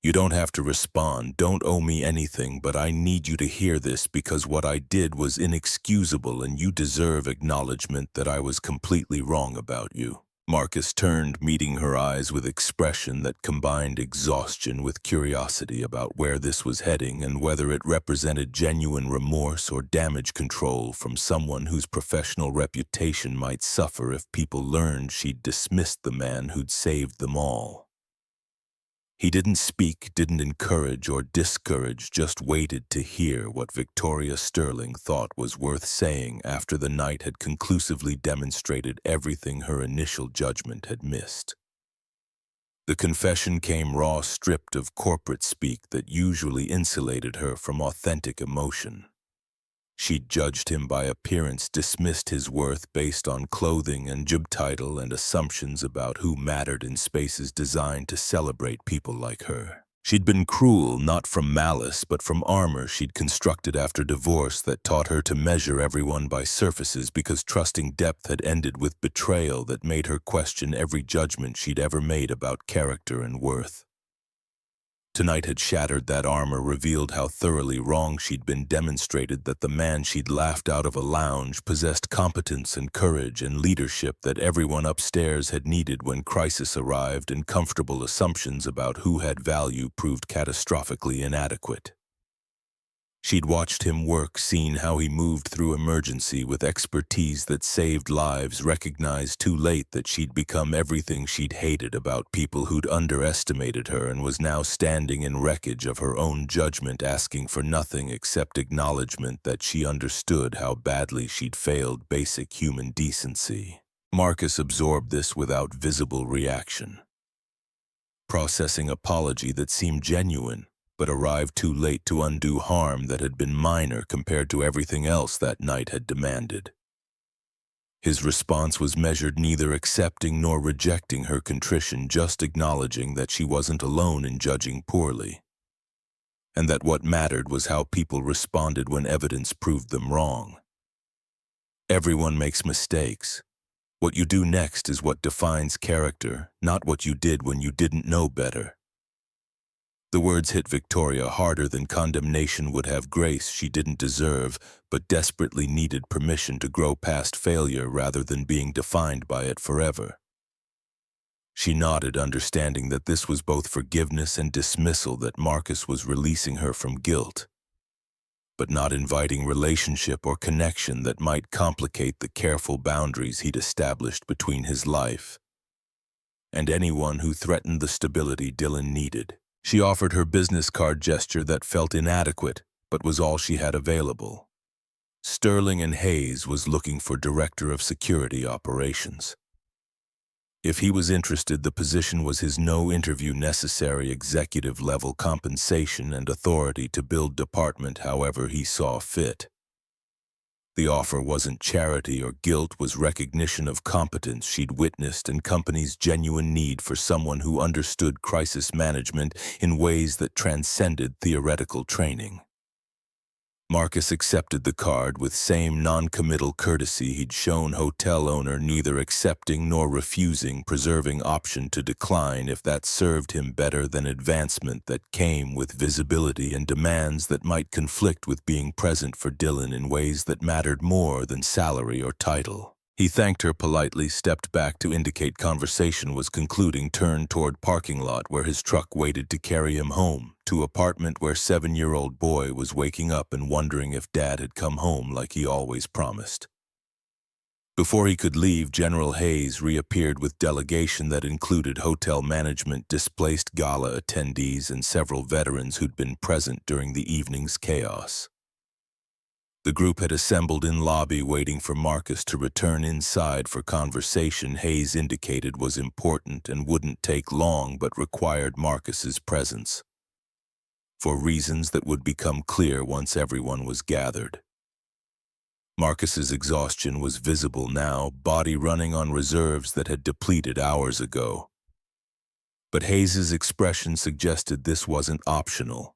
You don't have to respond, don't owe me anything, but I need you to hear this because what I did was inexcusable and you deserve acknowledgement that I was completely wrong about you. Marcus turned, meeting her eyes with expression that combined exhaustion with curiosity about where this was heading and whether it represented genuine remorse or damage control from someone whose professional reputation might suffer if people learned she'd dismissed the man who'd saved them all. He didn't speak, didn't encourage or discourage, just waited to hear what Victoria Sterling thought was worth saying after the night had conclusively demonstrated everything her initial judgment had missed. The confession came raw, stripped of corporate speak that usually insulated her from authentic emotion. She'd judged him by appearance, dismissed his worth based on clothing and job title and assumptions about who mattered in spaces designed to celebrate people like her. She'd been cruel not from malice but from armor she'd constructed after divorce that taught her to measure everyone by surfaces because trusting depth had ended with betrayal that made her question every judgment she'd ever made about character and worth. Tonight had shattered that armor, revealed how thoroughly wrong she'd been, demonstrated that the man she'd laughed out of a lounge possessed competence and courage and leadership that everyone upstairs had needed when crisis arrived, and comfortable assumptions about who had value proved catastrophically inadequate. She'd watched him work, seen how he moved through emergency with expertise that saved lives, recognized too late that she'd become everything she'd hated about people who'd underestimated her, and was now standing in wreckage of her own judgment, asking for nothing except acknowledgement that she understood how badly she'd failed basic human decency. Marcus absorbed this without visible reaction, processing apology that seemed genuine, but arrived too late to undo harm that had been minor compared to everything else that night had demanded. His response was measured, neither accepting nor rejecting her contrition, just acknowledging that she wasn't alone in judging poorly, and that what mattered was how people responded when evidence proved them wrong. Everyone makes mistakes. What you do next is what defines character, not what you did when you didn't know better. The words hit Victoria harder than condemnation would have, grace she didn't deserve, but desperately needed permission to grow past failure rather than being defined by it forever. She nodded, understanding that this was both forgiveness and dismissal, that Marcus was releasing her from guilt, but not inviting relationship or connection that might complicate the careful boundaries he'd established between his life and anyone who threatened the stability Dylan needed. She offered her business card gesture that felt inadequate, but was all she had available. Sterling and Hayes was looking for Director of Security Operations. If he was interested, the position was his no-interview necessary executive-level compensation and authority to build department however he saw fit. The offer wasn't charity or guilt, was recognition of competence she'd witnessed and company's genuine need for someone who understood crisis management in ways that transcended theoretical training. Marcus accepted the card with same non-committal courtesy he'd shown hotel owner, neither accepting nor refusing, preserving option to decline if that served him better than advancement that came with visibility and demands that might conflict with being present for Dylan in ways that mattered more than salary or title. He thanked her politely, stepped back to indicate conversation was concluding, turned toward parking lot where his truck waited to carry him home, to apartment where 7-year-old boy was waking up and wondering if Dad had come home like he always promised. Before he could leave, General Hayes reappeared with delegation that included hotel management, displaced gala attendees, and several veterans who'd been present during the evening's chaos. The group had assembled in lobby waiting for Marcus to return inside for conversation Hayes indicated was important and wouldn't take long but required Marcus's presence, for reasons that would become clear once everyone was gathered. Marcus's exhaustion was visible now, body running on reserves that had depleted hours ago. But Hayes's expression suggested this wasn't optional,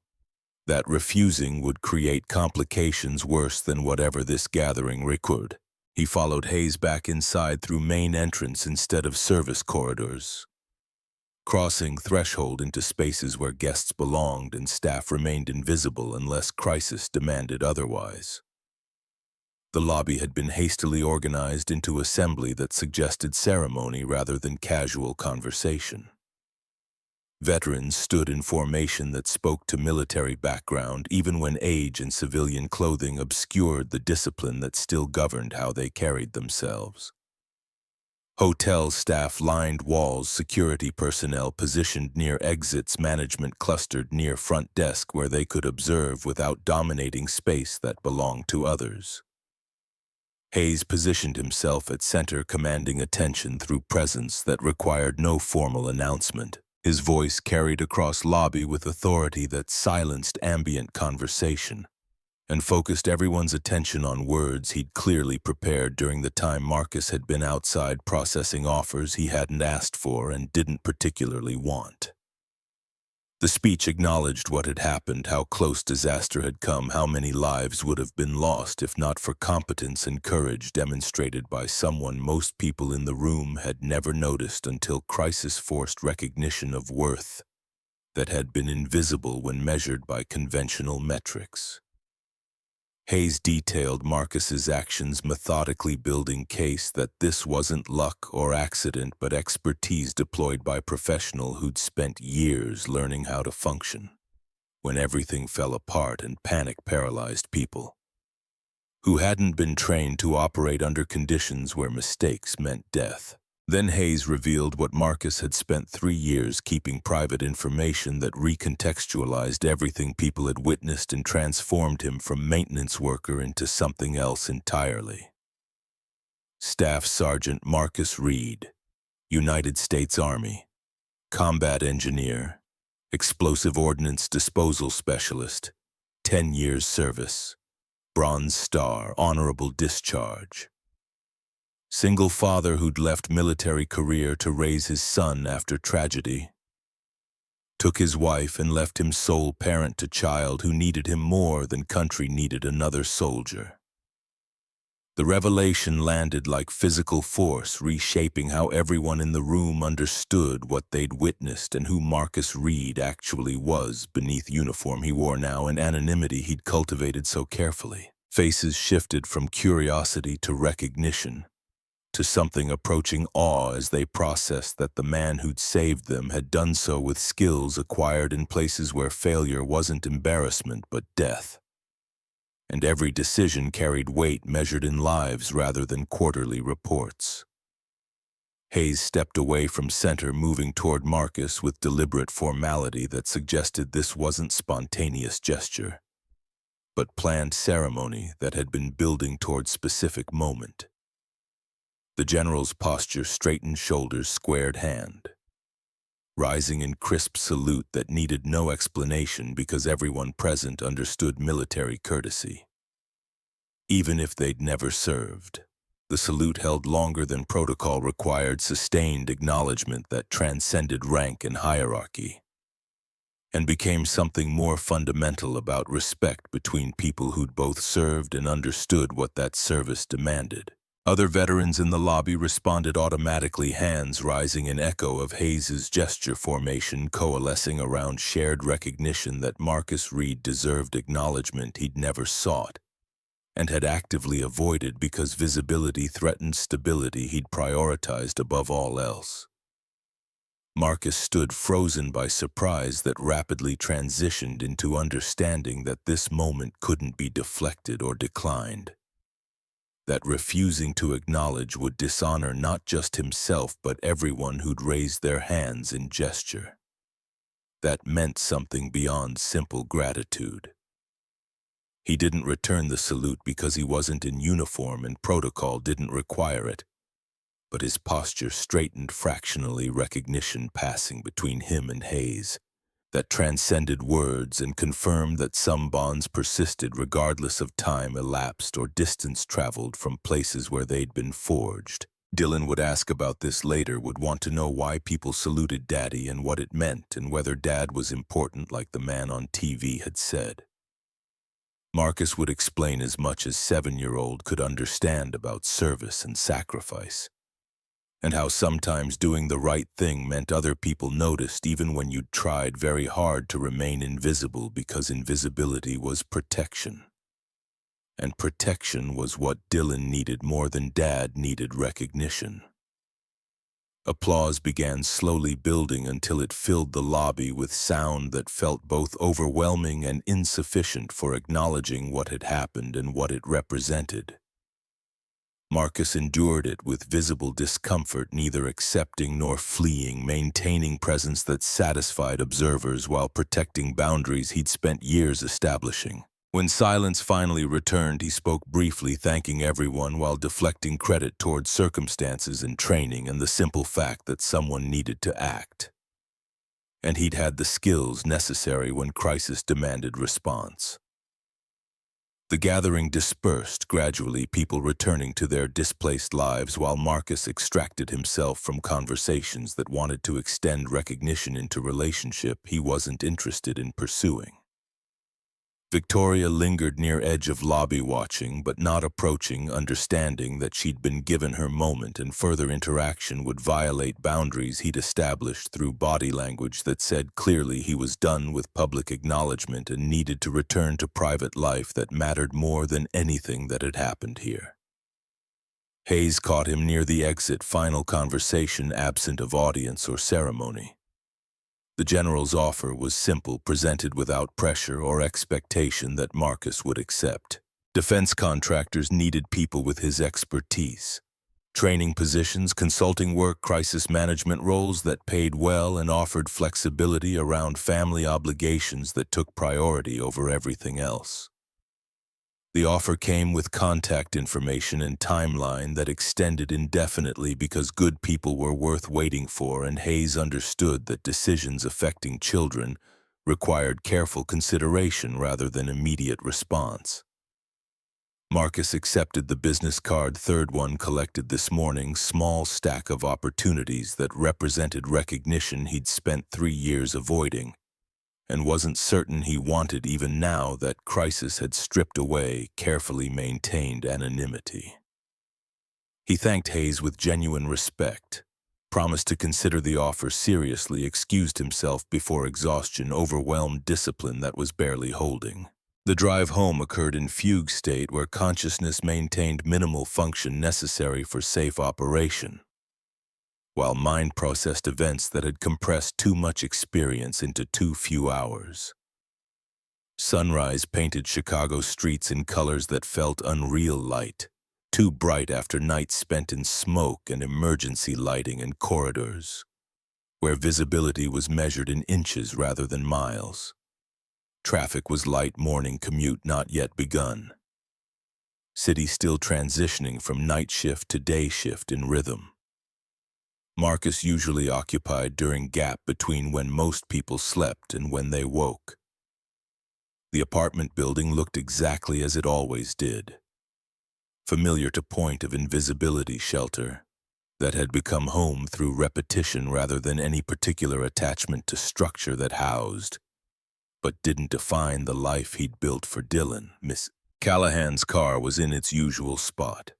that refusing would create complications worse than whatever this gathering required. He followed Hayes back inside through main entrance instead of service corridors, crossing threshold into spaces where guests belonged and staff remained invisible unless crisis demanded otherwise. The lobby had been hastily organized into assembly that suggested ceremony rather than casual conversation. Veterans stood in formation that spoke to military background, even when age and civilian clothing obscured the discipline that still governed how they carried themselves. Hotel staff lined walls, security personnel positioned near exits, management clustered near front desk where they could observe without dominating space that belonged to others. Hayes positioned himself at center, commanding attention through presence that required no formal announcement. His voice carried across lobby with authority that silenced ambient conversation and focused everyone's attention on words he'd clearly prepared during the time Marcus had been outside processing offers he hadn't asked for and didn't particularly want. The speech acknowledged what had happened, how close disaster had come, how many lives would have been lost if not for competence and courage demonstrated by someone most people in the room had never noticed until crisis forced recognition of worth that had been invisible when measured by conventional metrics. Hayes detailed Marcus's actions, methodically building case that this wasn't luck or accident but expertise deployed by professional who'd spent years learning how to function when everything fell apart and panic paralyzed people who hadn't been trained to operate under conditions where mistakes meant death. Then Hayes revealed what Marcus had spent 3 years keeping private, information that recontextualized everything people had witnessed and transformed him from maintenance worker into something else entirely. Staff Sergeant Marcus Reed, United States Army, combat engineer, explosive ordnance disposal specialist, 10 years service, Bronze Star, honorable discharge. Single father who'd left military career to raise his son after tragedy. Took his wife and left him sole parent to child who needed him more than country needed another soldier. The revelation landed like physical force, reshaping how everyone in the room understood what they'd witnessed and who Marcus Reed actually was beneath uniform he wore now and anonymity he'd cultivated so carefully. Faces shifted from curiosity to recognition, to something approaching awe as they processed that the man who'd saved them had done so with skills acquired in places where failure wasn't embarrassment but death. And every decision carried weight measured in lives rather than quarterly reports. Hayes stepped away from center, moving toward Marcus with deliberate formality that suggested this wasn't spontaneous gesture, but planned ceremony that had been building toward specific moment. The general's posture straightened, shoulders squared, hand rising in crisp salute that needed no explanation because everyone present understood military courtesy. Even if they'd never served, the salute held longer than protocol required, sustained acknowledgement that transcended rank and hierarchy, and became something more fundamental about respect between people who'd both served and understood what that service demanded. Other veterans in the lobby responded automatically, hands rising in echo of Hayes's gesture formation, coalescing around shared recognition that Marcus Reed deserved acknowledgement he'd never sought and had actively avoided because visibility threatened stability he'd prioritized above all else. Marcus stood frozen by surprise that rapidly transitioned into understanding that this moment couldn't be deflected or declined, that refusing to acknowledge would dishonor not just himself but everyone who'd raised their hands in gesture. That meant something beyond simple gratitude. He didn't return the salute because he wasn't in uniform and protocol didn't require it, but his posture straightened fractionally, recognition passing between him and Hayes that transcended words and confirmed that some bonds persisted regardless of time elapsed or distance traveled from places where they'd been forged. Dylan would ask about this later, would want to know why people saluted Daddy and what it meant and whether Dad was important like the man on TV had said. Marcus would explain as much as 7-year-old could understand about service and sacrifice, and how sometimes doing the right thing meant other people noticed even when you'd tried very hard to remain invisible because invisibility was protection. And protection was what Dylan needed more than Dad needed recognition. Applause began slowly building until it filled the lobby with sound that felt both overwhelming and insufficient for acknowledging what had happened and what it represented. Marcus endured it with visible discomfort, neither accepting nor fleeing, maintaining presence that satisfied observers while protecting boundaries he'd spent years establishing. When silence finally returned, he spoke briefly, thanking everyone while deflecting credit towards circumstances and training and the simple fact that someone needed to act. And he'd had the skills necessary when crisis demanded response. The gathering dispersed, gradually people returning to their displaced lives while Marcus extracted himself from conversations that wanted to extend recognition into relationship he wasn't interested in pursuing. Victoria lingered near edge of lobby watching but not approaching, understanding that she'd been given her moment and further interaction would violate boundaries he'd established through body language that said clearly he was done with public acknowledgement and needed to return to private life that mattered more than anything that had happened here. Hayes caught him near the exit, final conversation absent of audience or ceremony. The general's offer was simple, presented without pressure or expectation that Marcus would accept. Defense contractors needed people with his expertise. Training positions, consulting work, crisis management roles that paid well and offered flexibility around family obligations that took priority over everything else. The offer came with contact information and timeline that extended indefinitely because good people were worth waiting for, and Hayes understood that decisions affecting children required careful consideration rather than immediate response. Marcus accepted the business card, third one collected this morning, small stack of opportunities that represented recognition he'd spent 3 years avoiding, and wasn't certain he wanted even now that crisis had stripped away carefully maintained anonymity. He thanked Hayes with genuine respect, promised to consider the offer seriously, excused himself before exhaustion overwhelmed discipline that was barely holding. The drive home occurred in fugue state where consciousness maintained minimal function necessary for safe operation, while mind processed events that had compressed too much experience into too few hours. Sunrise painted Chicago streets in colors that felt unreal light, too bright after nights spent in smoke and emergency lighting in corridors, where visibility was measured in inches rather than miles. Traffic was light, morning commute not yet begun. city still transitioning from night shift to day shift in rhythm. Marcus usually occupied during gap between when most people slept and when they woke. The apartment building looked exactly as it always did. Familiar to point of invisibility shelter that had become home through repetition rather than any particular attachment to structure that housed, but didn't define the life he'd built for Dylan. Miss Callahan's car was in its usual spot.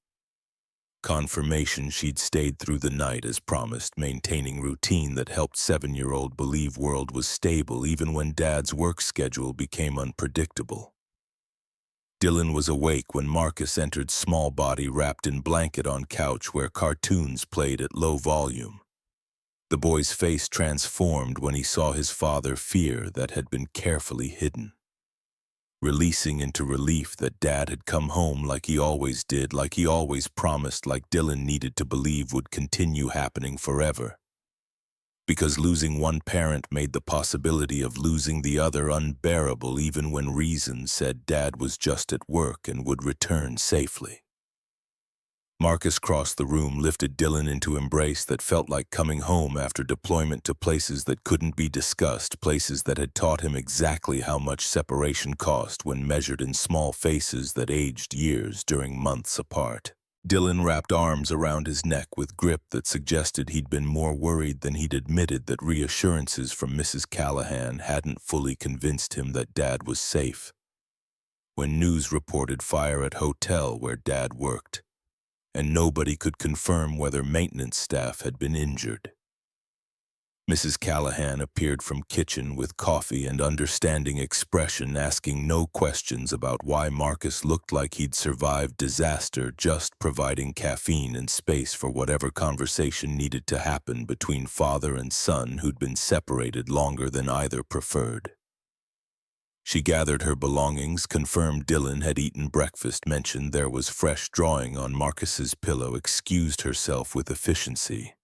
Confirmation she'd stayed through the night as promised, maintaining routine that helped 7-year-old believe world was stable even when Dad's work schedule became unpredictable. Dylan was awake when Marcus entered, small body wrapped in blanket on couch where cartoons played at low volume. The boy's face transformed when he saw his father, fear that had been carefully hidden, releasing into relief that Dad had come home like he always did, like he always promised, like Dylan needed to believe would continue happening forever. Because losing one parent made the possibility of losing the other unbearable even when reason said Dad was just at work and would return safely. Marcus crossed the room, lifted Dylan into embrace that felt like coming home after deployment to places that couldn't be discussed, places that had taught him exactly how much separation cost when measured in small faces that aged years during months apart. Dylan wrapped arms around his neck with grip that suggested he'd been more worried than he'd admitted, that reassurances from Mrs. Callahan hadn't fully convinced him that Dad was safe. When news reported fire at hotel where Dad worked, and nobody could confirm whether maintenance staff had been injured. Mrs. Callahan appeared from kitchen with coffee and understanding expression, asking no questions about why Marcus looked like he'd survived disaster, just providing caffeine and space for whatever conversation needed to happen between father and son who'd been separated longer than either preferred. She gathered her belongings, confirmed Dylan had eaten breakfast, mentioned there was fresh drawing on Marcus's pillow, excused herself with efficiency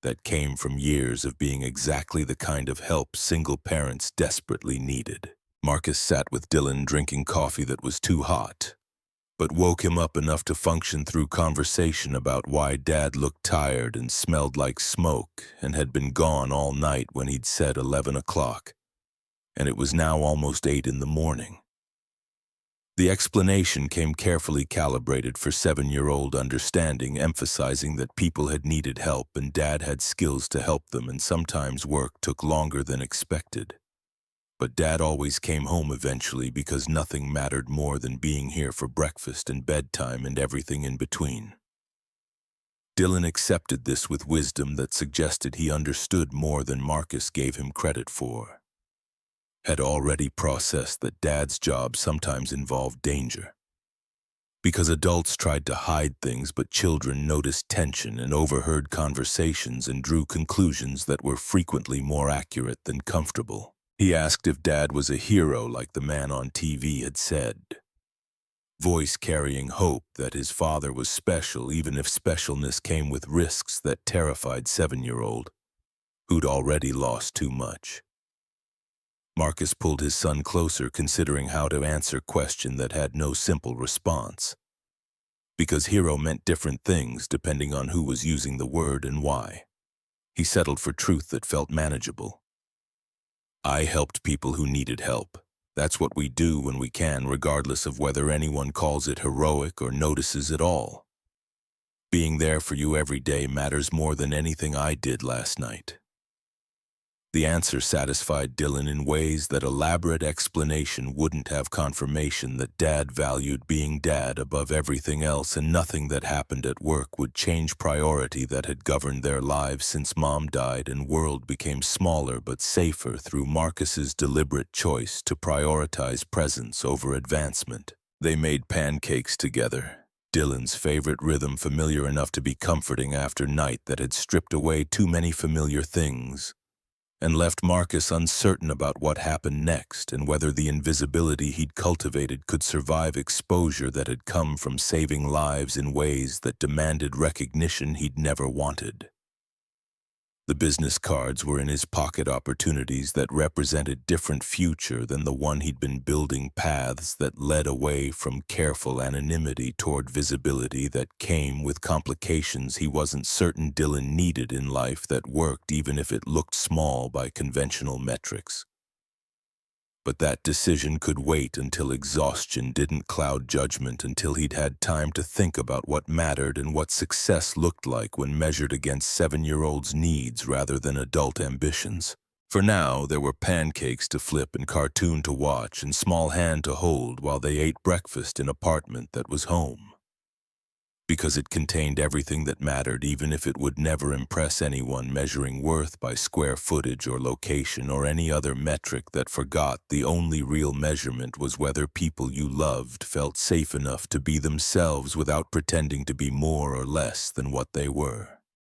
that came from years of being exactly the kind of help single parents desperately needed. Marcus sat with Dylan, drinking coffee that was too hot, but woke him up enough to function through conversation about why Dad looked tired and smelled like smoke and had been gone all night when he'd said 11 o'clock, and it was now almost 8 in the morning. The explanation came carefully calibrated for 7-year-old understanding, emphasizing that people had needed help and Dad had skills to help them, and sometimes work took longer than expected. But Dad always came home eventually because nothing mattered more than being here for breakfast and bedtime and everything in between. Dylan accepted this with wisdom that suggested he understood more than Marcus gave him credit for. Had already processed that Dad's job sometimes involved danger. Because adults tried to hide things, but children noticed tension and overheard conversations and drew conclusions that were frequently more accurate than comfortable. He asked if Dad was a hero like the man on TV had said, voice carrying hope that his father was special, even if specialness came with risks that terrified 7-year-old, who'd already lost too much. Marcus pulled his son closer, considering how to answer question that had no simple response. Because hero meant different things depending on who was using the word and why. He settled for truth that felt manageable. I helped people who needed help. That's what we do when we can, regardless of whether anyone calls it heroic or notices it all. Being there for you every day matters more than anything I did last night. The answer satisfied Dylan in ways that elaborate explanation wouldn't have. Confirmation that Dad valued being Dad above everything else, and nothing that happened at work would change priority that had governed their lives since Mom died and world became smaller but safer through Marcus's deliberate choice to prioritize presence over advancement. They made pancakes together, Dylan's favorite rhythm, familiar enough to be comforting after night that had stripped away too many familiar things, and left Marcus uncertain about what happened next and whether the invisibility he'd cultivated could survive exposure that had come from saving lives in ways that demanded recognition he'd never wanted. The business cards were in his pocket, opportunities that represented different future than the one he'd been building, paths that led away from careful anonymity toward visibility that came with complications he wasn't certain Dylan needed in life, that worked even if it looked small by conventional metrics. But that decision could wait until exhaustion didn't cloud judgment, until he'd had time to think about what mattered and what success looked like when measured against 7-year-olds' needs rather than adult ambitions. For now, there were pancakes to flip and cartoon to watch and small hand to hold while they ate breakfast in an apartment that was home. Because it contained everything that mattered, even if it would never impress anyone measuring worth by square footage or location or any other metric that forgot the only real measurement was whether people you loved felt safe enough to be themselves without pretending to be more or less than what they were.